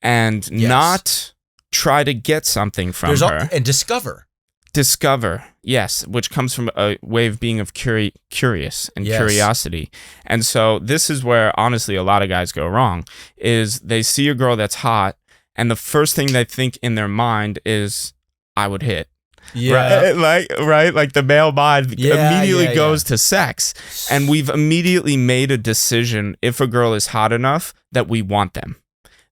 and not try to get something from her. And discover. Discover, yes, which comes from a way of being of curious and curiosity. And so this is where, honestly, a lot of guys go wrong, is they see a girl that's hot, and the first thing they think in their mind is, I would hit. Yeah. Right? Like, the male mind immediately goes to sex. And we've immediately made a decision, if a girl is hot enough, that we want them.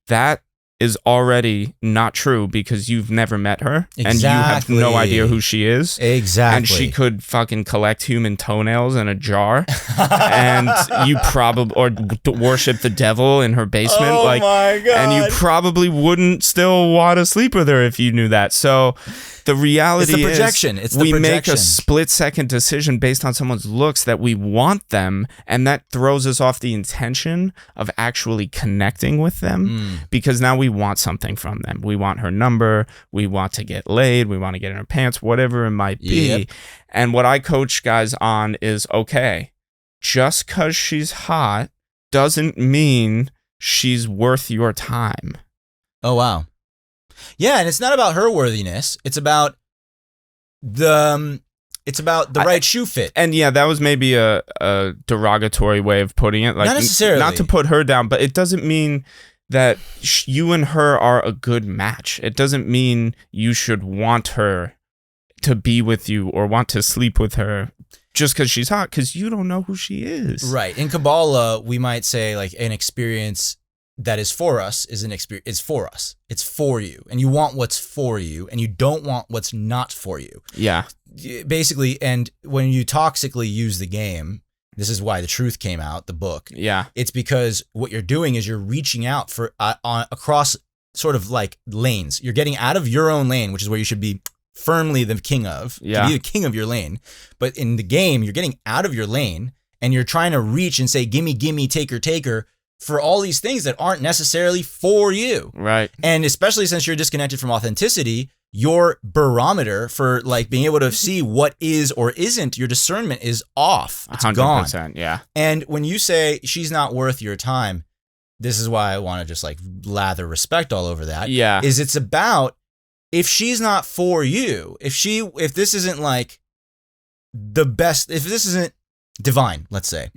That is already not true, because you've never met her and you have no idea who she is. Exactly. And she could fucking collect human toenails in a jar and you probably, or worship the devil in her basement. Oh my God. And you probably wouldn't still want to sleep with her if you knew that. So the reality it's the projection. Is we make a split-second decision based on someone's looks that we want them, and that throws us off the intention of actually connecting with them, because now we want something from them. We want her number. We want to get laid. We want to get in her pants, whatever it might be. Yep. And what I coach guys on is, okay, just because she's hot doesn't mean she's worth your time. Oh, wow. Yeah, and it's not about her worthiness. It's about the right shoe fit. And yeah, that was maybe a derogatory way of putting it. Like, not necessarily. Not to put her down, but it doesn't mean that you and her are a good match. It doesn't mean you should want her to be with you or want to sleep with her. just because she's hot, because you don't know who she is. Right. In Kabbalah, we might say like an experience that is for us is an experience. It's for us. It's for you. And you want what's for you and you don't want what's not for you. Yeah. Basically, and when you toxically use the game, this is why The Truth came out, the book. Yeah. It's because what you're doing is you're reaching out for across sort of like lanes. You're getting out of your own lane, which is where you should be firmly the king of. Yeah. To be the king of your lane. But in the game, you're getting out of your lane and you're trying to reach and say, gimme, gimme, taker, for all these things that aren't necessarily for you. Right. And especially since you're disconnected from authenticity, your barometer for like being able to see what is or isn't, your discernment is off. It's 100%, gone. Yeah. And when you say she's not worth your time, this is why I want to just like lather respect all over that. Yeah. Is it's about if she's not for you, if this isn't like the best, if this isn't divine, let's say,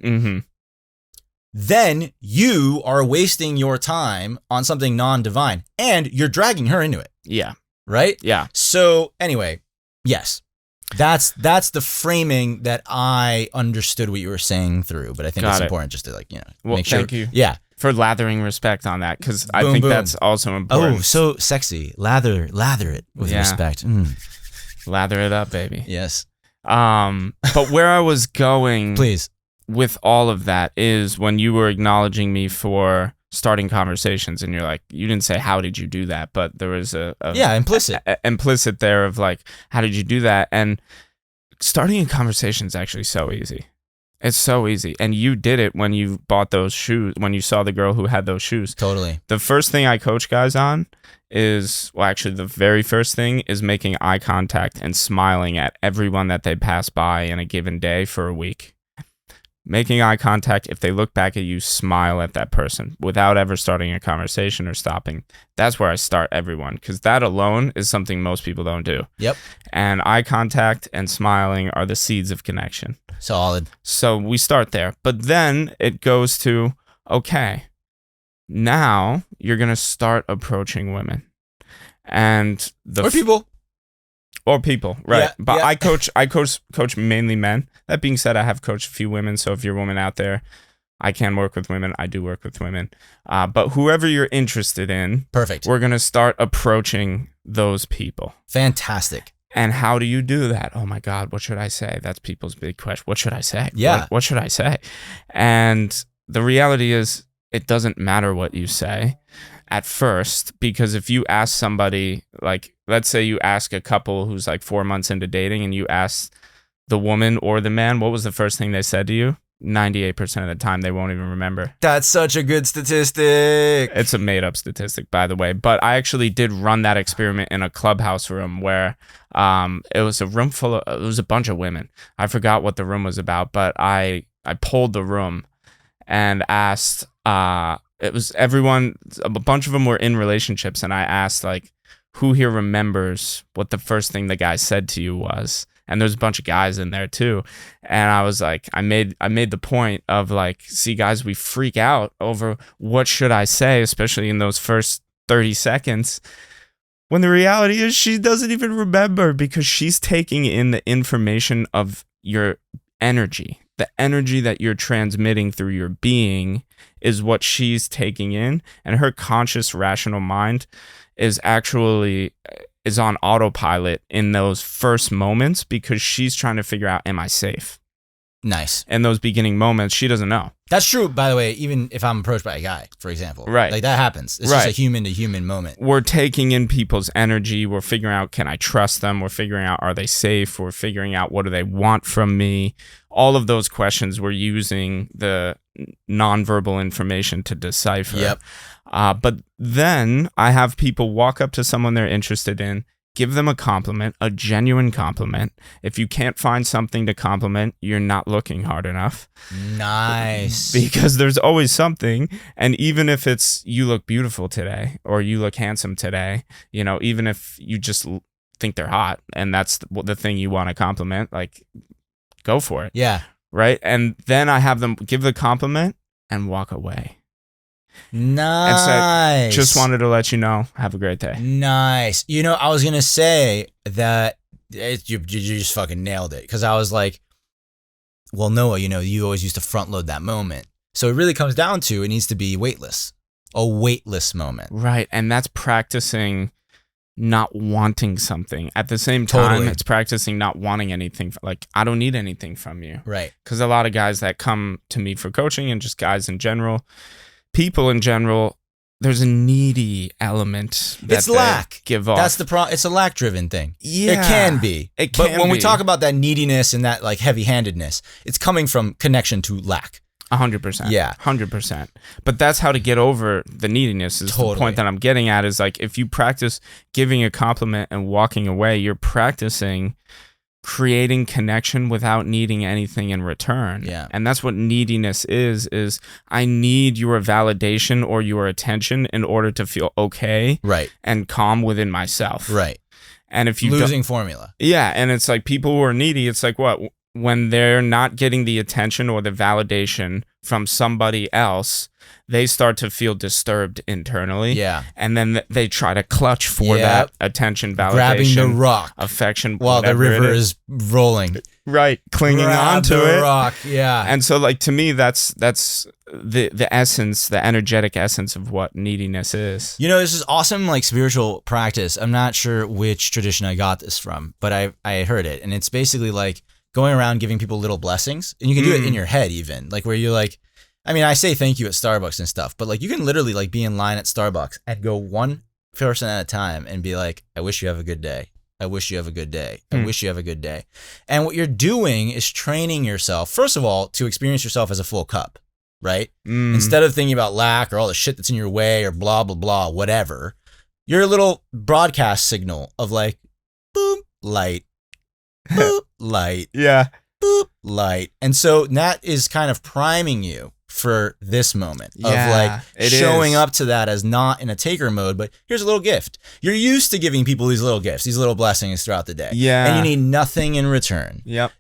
then you are wasting your time on something non-divine and you're dragging her into it. Yeah. Right? Yeah. So anyway, yes, that's the framing that I understood what you were saying through, but I think it's important just to like, make sure. Thank you. Yeah. For lathering respect on that, because I think that's also important. Oh, so sexy. Lather it with respect. Lather it up, baby. Yes. But where I was going please with all of that is when you were acknowledging me for starting conversations and you're like, you didn't say, how did you do that? But there was implicit there of like, how did you do that? And starting a conversation is actually so easy. It's so easy. And you did it when you bought those shoes, when you saw the girl who had those shoes. Totally. The first thing I coach guys on is, well, actually the very first thing is making eye contact and smiling at everyone that they pass by in a given day for a week. Making eye contact, if they look back at you, smile at that person without ever starting a conversation or stopping. That's where I start everyone, because that alone is something most people don't do. Yep. And eye contact and smiling are the seeds of connection. Solid. So we start there. But then it goes to, okay, now you're going to start approaching women. And Or people, right? Yeah, but yeah. I coach mainly men. That being said, I have coached a few women. So if you're a woman out there, I can work with women. I do work with women. But whoever you're interested in, perfect. We're gonna start approaching those people. Fantastic. And how do you do that? Oh my God, what should I say? That's people's big question. What should I say? Yeah. What should I say? And the reality is, it doesn't matter what you say at first, because if you ask somebody, like, let's say you ask a couple who's like 4 months into dating and you ask the woman or the man, what was the first thing they said to you? 98% of the time, they won't even remember. That's such a good statistic. It's a made up statistic, by the way. But I actually did run that experiment in a clubhouse room where it was a room full of, it was a bunch of women. I forgot what the room was about, but I polled the room and asked, it was everyone, a bunch of them were in relationships. And I asked, like, who here remembers what the first thing the guy said to you was? And there's a bunch of guys in there too. And I was like, I made the point of like, see guys, we freak out over what should I say, especially in those first 30 seconds. When the reality is she doesn't even remember, because she's taking in the information of your energy. The energy that you're transmitting through your being is what she's taking in. And her conscious, rational mind is on autopilot in those first moments, because she's trying to figure out, am I safe? Nice. In those beginning moments, she doesn't know. That's true, by the way, even if I'm approached by a guy, for example. Right. Like that happens. It's just a human to human moment. We're taking in people's energy. We're figuring out, can I trust them? We're figuring out, are they safe? We're figuring out, what do they want from me? All of those questions, we're using the nonverbal information to decipher. Yep. But then I have people walk up to someone they're interested in, give them a compliment, a genuine compliment. If you can't find something to compliment, you're not looking hard enough. Nice. Because there's always something. And even if it's, you look beautiful today, or you look handsome today, even if you just think they're hot and that's the thing you want to compliment, like, go for it. Yeah. Right. And then I have them give the compliment and walk away. Nice. And so, just wanted to let you know, have a great day. Nice. I was going to say that you just fucking nailed it. Because I was like, well, Noah, you always used to front load that moment. So it really comes down to, it needs to be weightless. A weightless moment. Right. And that's practicing not wanting something. At the same time, it's practicing not wanting anything. Like, I don't need anything from you. Right. Because a lot of guys that come to me for coaching, and just guys in general, people in general, there's a needy element that it's lack. Give off. That's the problem. It's a lack-driven thing. Yeah. It can be. But when we talk about that neediness and that like heavy-handedness, it's coming from connection to lack. 100%. Yeah. 100%. But that's how to get over the neediness is the point that I'm getting at, is like, if you practice giving a compliment and walking away, you're practicing creating connection without needing anything in return. Yeah. And that's what neediness is I need your validation or your attention in order to feel okay. Right. And calm within myself. Right. And if you losing formula. Yeah. And it's like, people who are needy, it's like, what? When they're not getting the attention or the validation from somebody else, they start to feel disturbed internally. Yeah. And then they try to clutch for that attention, validation, grabbing the rock, affection, while the river is rolling. Right. Clinging onto the it. rock. Yeah. And so, like, to me, that's the essence, the energetic essence of what neediness is. This is awesome, like, spiritual practice. I'm not sure which tradition I got this from, but I heard it. And it's basically like going around giving people little blessings, and you can do it in your head even, like where you're like, I mean, I say thank you at Starbucks and stuff, but like you can literally like be in line at Starbucks and go one person at a time and be like, I wish you have a good day. I wish you have a good day. I wish you have a good day. And what you're doing is training yourself, first of all, to experience yourself as a full cup, right? Instead of thinking about lack or all the shit that's in your way or blah, blah, blah, whatever, you're a little broadcast signal of like, boom, light. Boop, light. Yeah. Boop, light. And so that is kind of priming you for this moment of like showing up to that as not in a taker mode, but here's a little gift. You're used to giving people these little gifts, these little blessings throughout the day. Yeah. And you need nothing in return. Yep.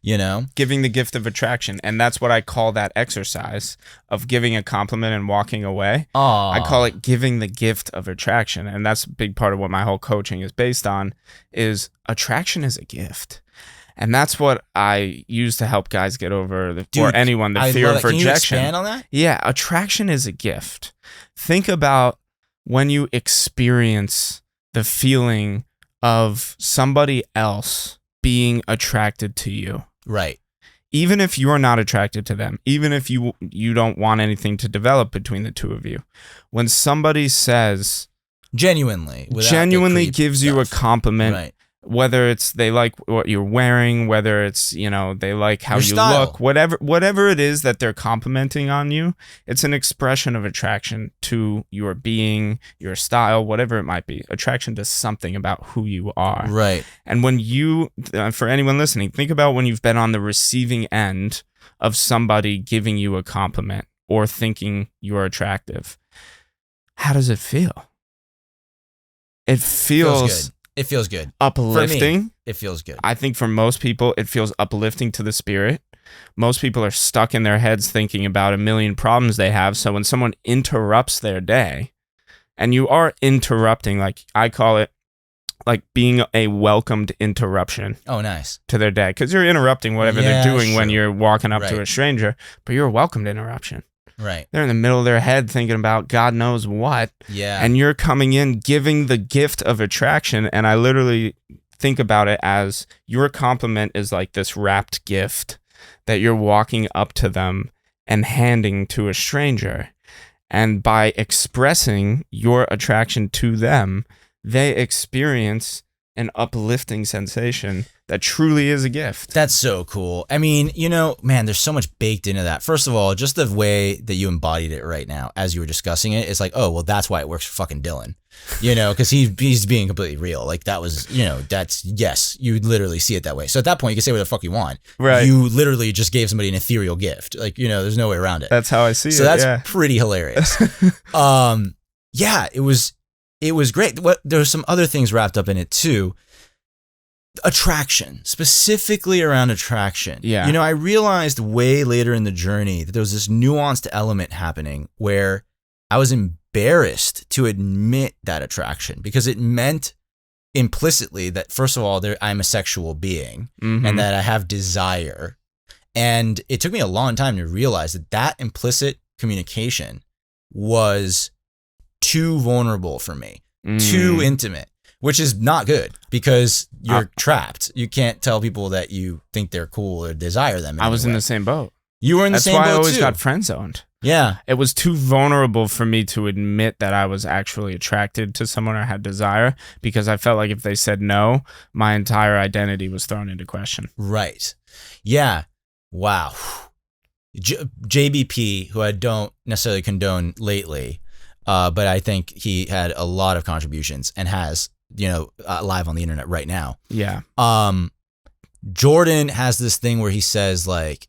Giving the gift of attraction. And that's what I call that exercise of giving a compliment and walking away. I call it giving the gift of attraction. And that's a big part of what my whole coaching is based on, is attraction is a gift. And that's what I use to help guys get over, or anyone, the fear of rejection. Can you expand on that? Yeah, attraction is a gift. Think about when you experience the feeling of somebody else being attracted to you. Right. Even if you are not attracted to them, even if you don't want anything to develop between the two of you, when somebody says genuinely gives you a compliment. Right. Whether it's they like what you're wearing, whether it's, they like how you look, whatever it is that they're complimenting on you, it's an expression of attraction to your being, your style, whatever it might be. Attraction to something about who you are. Right. And when you, for anyone listening, think about when you've been on the receiving end of somebody giving you a compliment or thinking you're attractive. How does it feel? It feels good. It feels good. Uplifting. For me, it feels good. I think for most people, it feels uplifting to the spirit. Most people are stuck in their heads thinking about a million problems they have. So when someone interrupts their day, and you are interrupting, like I call it, like being a welcomed interruption. Oh, nice. To their day. Because you're interrupting whatever they're doing when you're walking up to a stranger, but you're a welcomed interruption. Right. They're in the middle of their head thinking about God knows what. Yeah. And you're coming in giving the gift of attraction. And I literally think about it as your compliment is like this wrapped gift that you're walking up to them and handing to a stranger. And by expressing your attraction to them, they experience an uplifting sensation that truly is a gift. That's so cool. I mean, man, there's so much baked into that. First of all, just the way that you embodied it right now as you were discussing it, it's like, oh, well, that's why it works for fucking Dylan. Because he's being completely real. Like that was, yes, you literally see it that way. So at that point, you can say whatever the fuck you want. Right. You literally just gave somebody an ethereal gift. Like, there's no way around it. That's how I see it. So that's pretty hilarious. Yeah, it was great. There's some other things wrapped up in it too. Attraction, specifically around attraction. Yeah. I realized way later in the journey that there was this nuanced element happening where I was embarrassed to admit that attraction because it meant implicitly that, first of all, I'm a sexual being and that I have desire. And it took me a long time to realize that implicit communication was too vulnerable for me, too intimate, which is not good because you're trapped. You can't tell people that you think they're cool or desire them. I was in the same boat. You were in the same boat too. That's why I always got friend zoned. Yeah. It was too vulnerable for me to admit that I was actually attracted to someone or had desire, because I felt like if they said no, my entire identity was thrown into question. Right. Yeah. Wow. JBP, who I don't necessarily condone lately, but I think he had a lot of contributions and has, live on the internet right now. Yeah. Jordan has this thing where he says, like,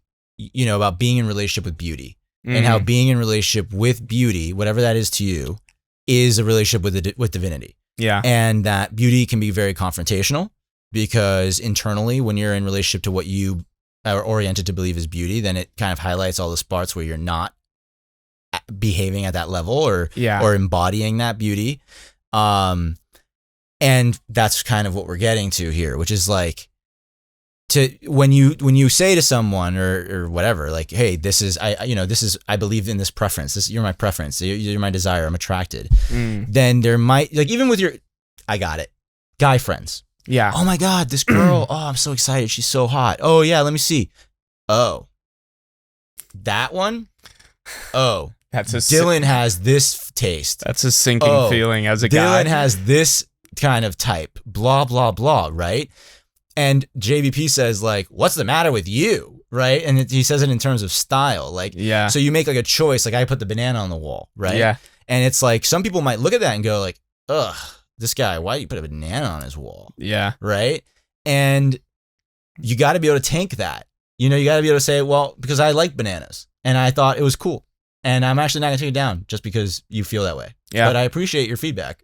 about being in relationship with beauty. And how being in relationship with beauty, whatever that is to you, is a relationship with divinity. Yeah. And that beauty can be very confrontational, because internally, when you're in relationship to what you are oriented to believe is beauty, then it kind of highlights all the parts where you're not behaving at that level or embodying that beauty. And that's kind of what we're getting to here, which is like, when you say to someone or whatever, like, hey, I believe in this preference. You're my preference. You're my desire. I'm attracted. Then there might, like, even with your, I got it, guy friends. Yeah. Oh my God, this girl. Oh, I'm so excited. She's so hot. Oh yeah, let me see. Oh, that one. Oh, Dylan has this taste. That's a sinking feeling as a guy. Dylan has this kind of type. Blah blah blah. Right. And JBP says, like, what's the matter with you? Right. And he says it in terms of style. Like, yeah. So you make like a choice. Like, I put the banana on the wall. Right. Yeah. And it's like, some people might look at that and go like, ugh, this guy, why do you put a banana on his wall? Yeah. Right. And you got to be able to tank that. You got to be able to say, well, because I like bananas and I thought it was cool. And I'm actually not going to take it down just because you feel that way. Yeah. But I appreciate your feedback,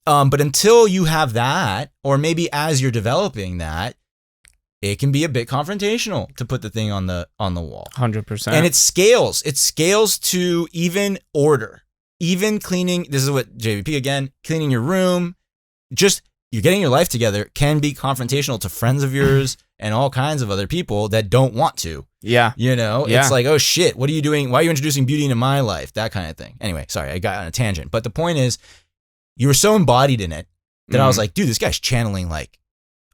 But until you have that, or maybe as you're developing that, it can be a bit confrontational to put the thing on the wall. 100%. And it scales. It scales to even order, even cleaning. This is what JVP again, cleaning your room, just you're getting your life together can be confrontational to friends of yours and all kinds of other people that don't want to. Yeah. It's like, oh shit, what are you doing? Why are you introducing beauty into my life? That kind of thing. Anyway, sorry, I got on a tangent. But the point is, you were so embodied in it that I was like, dude, this guy's channeling like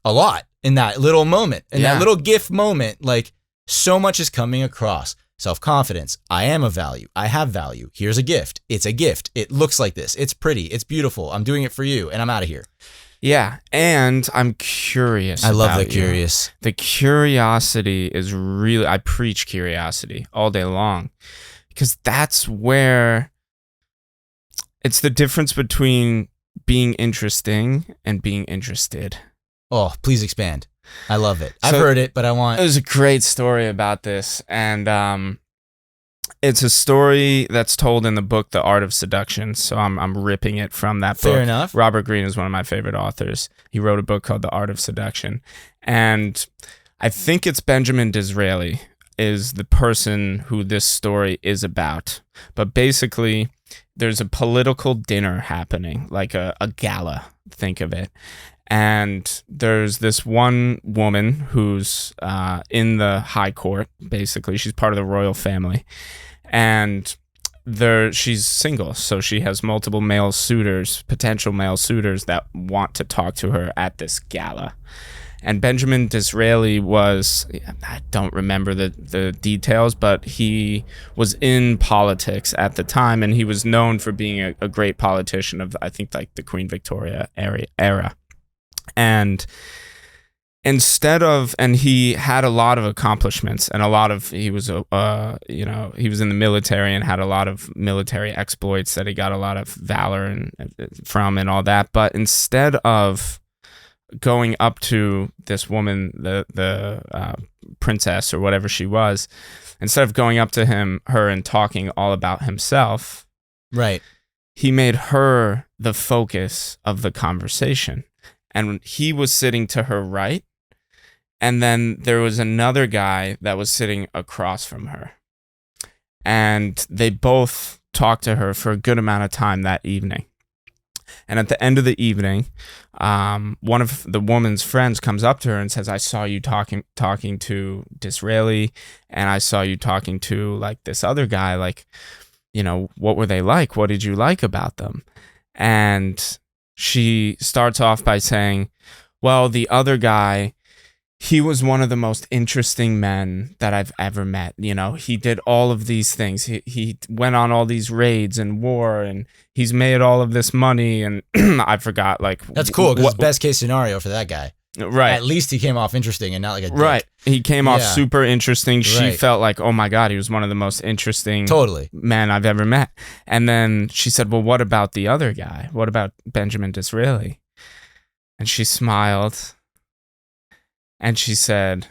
a lot in that little moment, in that little GIF moment. Like, so much is coming across. Self-confidence. I am of value. I have value. Here's a gift. It's a gift. It looks like this. It's pretty. It's beautiful. I'm doing it for you, and I'm out of here. Yeah, and I'm curious. I love the curious. The curiosity is really, I preach curiosity all day long, because that's where it's the difference between being interesting and being interested. Oh, please expand. I love it. I've heard it, but I want... There's a great story about this, and it's a story that's told in the book The Art of Seduction, so I'm ripping it from that book. Fair enough. Robert Greene is one of my favorite authors. He wrote a book called The Art of Seduction, and I think it's Benjamin Disraeli is the person who this story is about. But basically, there's a political dinner happening, like a gala, think of it. And there's this one woman who's in the high court, basically. She's part of the royal family. And she's single, so she has multiple male suitors, potential male suitors that want to talk to her at this gala. And Benjamin Disraeli was, I don't remember the details, but he was in politics at the time, and he was known for being a great politician of, I think, like the Queen Victoria era. And and he had a lot of accomplishments, and he was in the military and had a lot of military exploits that he got a lot of valor from and all that. But instead of going up to this woman, the princess or whatever she was, instead of going up to her and talking all about himself, right, he made her the focus of the conversation. And he was sitting to her right, and then there was another guy that was sitting across from her. And they both talked to her for a good amount of time that evening. And at the end of the evening, one of the woman's friends comes up to her and says, I saw you talking to Disraeli, and I saw you talking to like this other guy. Like, you know, what were they like? What did you like about them? And she starts off by saying, well, the other guy, he was one of the most interesting men that I've ever met. You know, he did all of these things. He went on all these raids and war, and he's made all of this money. And I forgot, like, that's cool, because best case scenario for that guy. Right. At least he came off interesting and not like a dick. Right. He came off super interesting. She Right. felt like, oh my God, he was one of the most interesting Totally. men I've ever met. And then she said, well, what about the other guy? What about Benjamin Disraeli? And she smiled. And she said,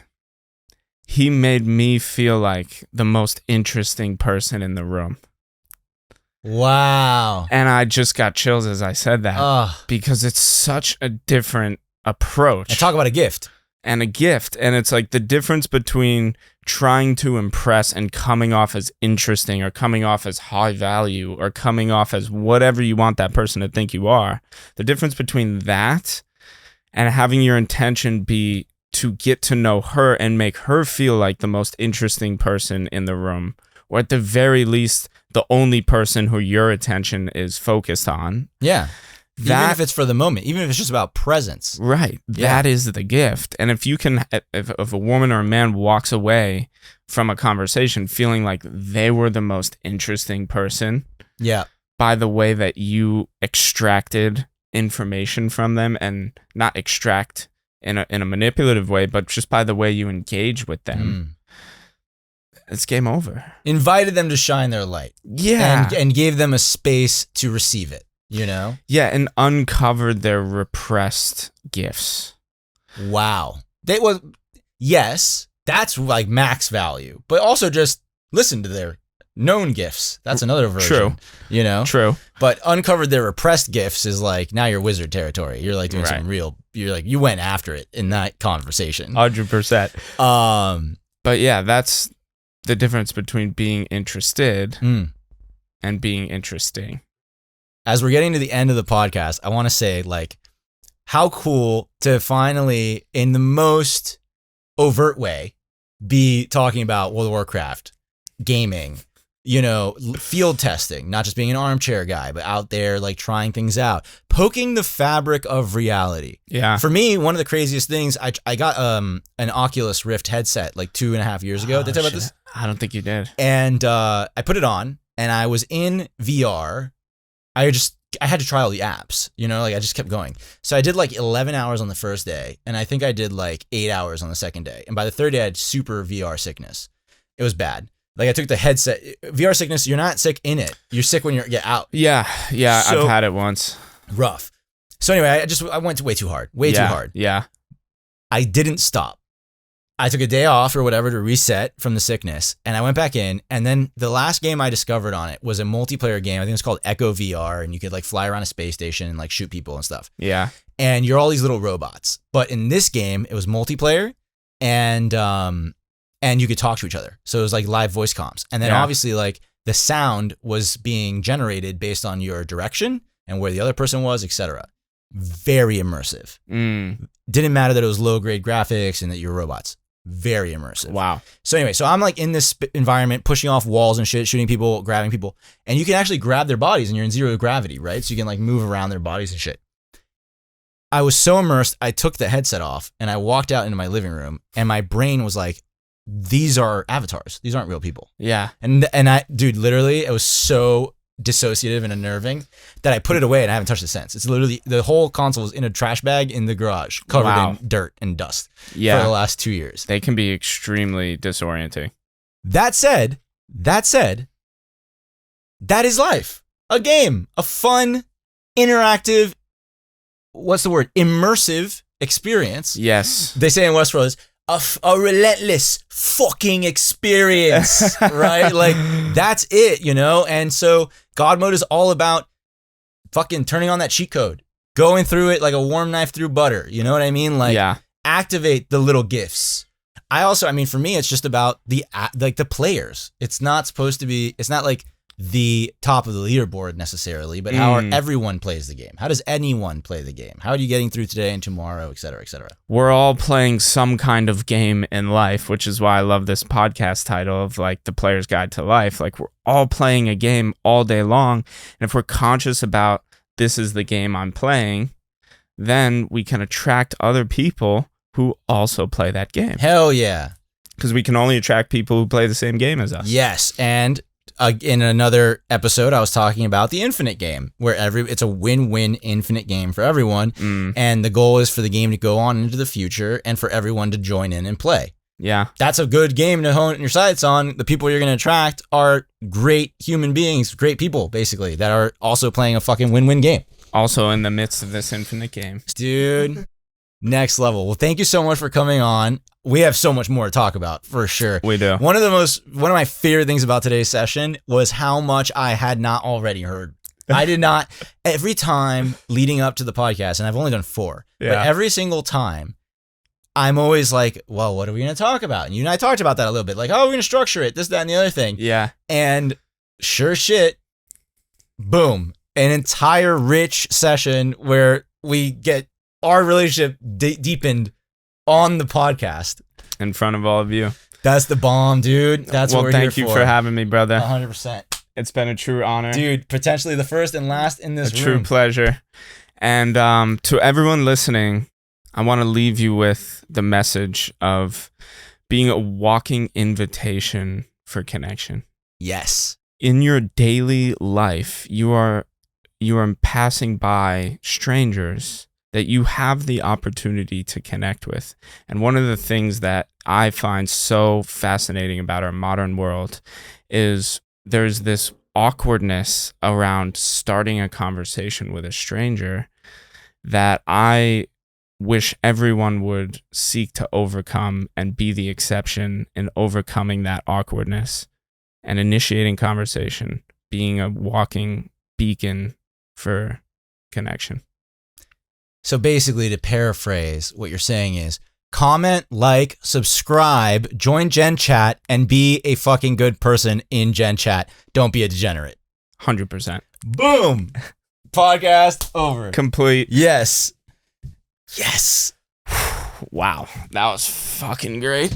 he made me feel like the most interesting person in the room. Wow. And I just got chills as I said that, because it's such a different approach. And talk about a gift. And a gift. And it's like the difference between trying to impress and coming off as interesting, or coming off as high value, or coming off as whatever you want that person to think you are. The difference between that and having your intention be to get to know her and make her feel like the most interesting person in the room, or at the very least, the only person who your attention is focused on. Yeah. That, even if it's for the moment, even if it's just about presence. Right. That is the gift. And if you can, if a woman or a man walks away from a conversation feeling like they were the most interesting person, by the way that you extracted information from them, and not extract in a manipulative way, but just by the way you engage with them, it's game over. Invited them to shine their light. Yeah. And gave them a space to receive it, you know? Yeah, and uncovered their repressed gifts. Wow. Yes, that's like max value, but also just listen to their known gifts. That's another version. True. You know? True. But uncovered their repressed gifts is like, now you're wizard territory. You're like doing some real, you're like, you went after it in that conversation. 100%. But yeah, that's the difference between being interested and being interesting. As we're getting to the end of the podcast, I want to say, like, how cool to finally, in the most overt way, be talking about World of Warcraft, gaming, you know, field testing, not just being an armchair guy, but out there like trying things out, poking the fabric of reality. Yeah. For me, one of the craziest things, I got an Oculus Rift headset like 2.5 years ago. Did I tell you about this? I don't think you did. And I put it on, and I was in VR. I had to try all the apps, you know, like I just kept going. So I did like 11 hours on the first day, and I think I did like 8 hours on the second day. And by the third day, I had super VR sickness. It was bad. Like I took the headset. VR sickness, you're not sick in it. You're sick when you're out. Yeah, So, I've had it once. Rough. So anyway, I went way too hard. Way too hard. Yeah. I didn't stop. I took a day off or whatever to reset from the sickness, and I went back in, and then the last game I discovered on it was a multiplayer game. I think it's called Echo VR, and you could like fly around a space station and like shoot people and stuff. Yeah. And you're all these little robots. But in this game, it was multiplayer, and you could talk to each other. So it was like live voice comms. And then obviously like the sound was being generated based on your direction and where the other person was, etc. Very immersive. Didn't matter that it was low grade graphics and that you're robots. Very immersive. Wow. So anyway, so I'm like in this environment, pushing off walls and shit, shooting people, grabbing people, and you can actually grab their bodies and you're in zero gravity, right? So you can like move around their bodies and shit. I was so immersed, I took the headset off and I walked out into my living room, and my brain was like, these are avatars. These aren't real people. Yeah. And I, dude, literally, it was so dissociative and unnerving that I put it away and I haven't touched it since. It's literally, the whole console is in a trash bag in the garage, covered in dirt and dust for the last 2 years. They can be extremely disorienting. That said, that is life. A game, a fun, interactive, what's the word? Immersive experience. Yes. They say in Westworld is a relentless fucking experience, right? Like, that's it, you know? And so GodMode is all about fucking turning on that cheat code, going through it like a warm knife through butter. You know what I mean? Like, activate the little gifts. I mean, for me, it's just about the players. It's not supposed to be, it's not like the top of the leaderboard necessarily, but how everyone plays the game. How does anyone play the game? How are you getting through today and tomorrow, et cetera, et cetera? We're all playing some kind of game in life, which is why I love this podcast title of like The Player's Guide to Life. Like, we're all playing a game all day long. And if we're conscious about this is the game I'm playing, then we can attract other people who also play that game. Hell yeah. Because we can only attract people who play the same game as us. Yes, and in another episode, I was talking about the infinite game, where it's a win-win infinite game for everyone, and the goal is for the game to go on into the future and for everyone to join in and play. Yeah. That's a good game to hone your sights on. The people you're going to attract are great human beings, great people, basically, that are also playing a fucking win-win game. Also in the midst of this infinite game. Dude, next level. Well, thank you so much for coming on. We have so much more to talk about, for sure. We do. One of my favorite things about today's session was how much I had not already heard. I did not, every time leading up to the podcast, and I've only done 4, but every single time, I'm always like, well, what are we going to talk about? And you and I talked about that a little bit, like, oh, we're going to structure it, this, that, and the other thing. Yeah. And sure shit, boom, an entire rich session where we get our relationship deepened on the podcast. In front of all of you. That's the bomb, dude. That's what we're here for. Well, thank you for having me, brother. 100%. It's been a true honor. Dude, potentially the first and last in this room. A true pleasure. And to everyone listening, I want to leave you with the message of being a walking invitation for connection. Yes. In your daily life, you are passing by strangers that you have the opportunity to connect with. And one of the things that I find so fascinating about our modern world is there's this awkwardness around starting a conversation with a stranger that I wish everyone would seek to overcome and be the exception in overcoming that awkwardness and initiating conversation, being a walking beacon for connection. So basically, to paraphrase, what you're saying is comment, like, subscribe, join Gen Chat, and be a fucking good person in Gen Chat. Don't be a degenerate. 100%. Boom. Podcast over. Complete. Yes. Yes. Wow. That was fucking great.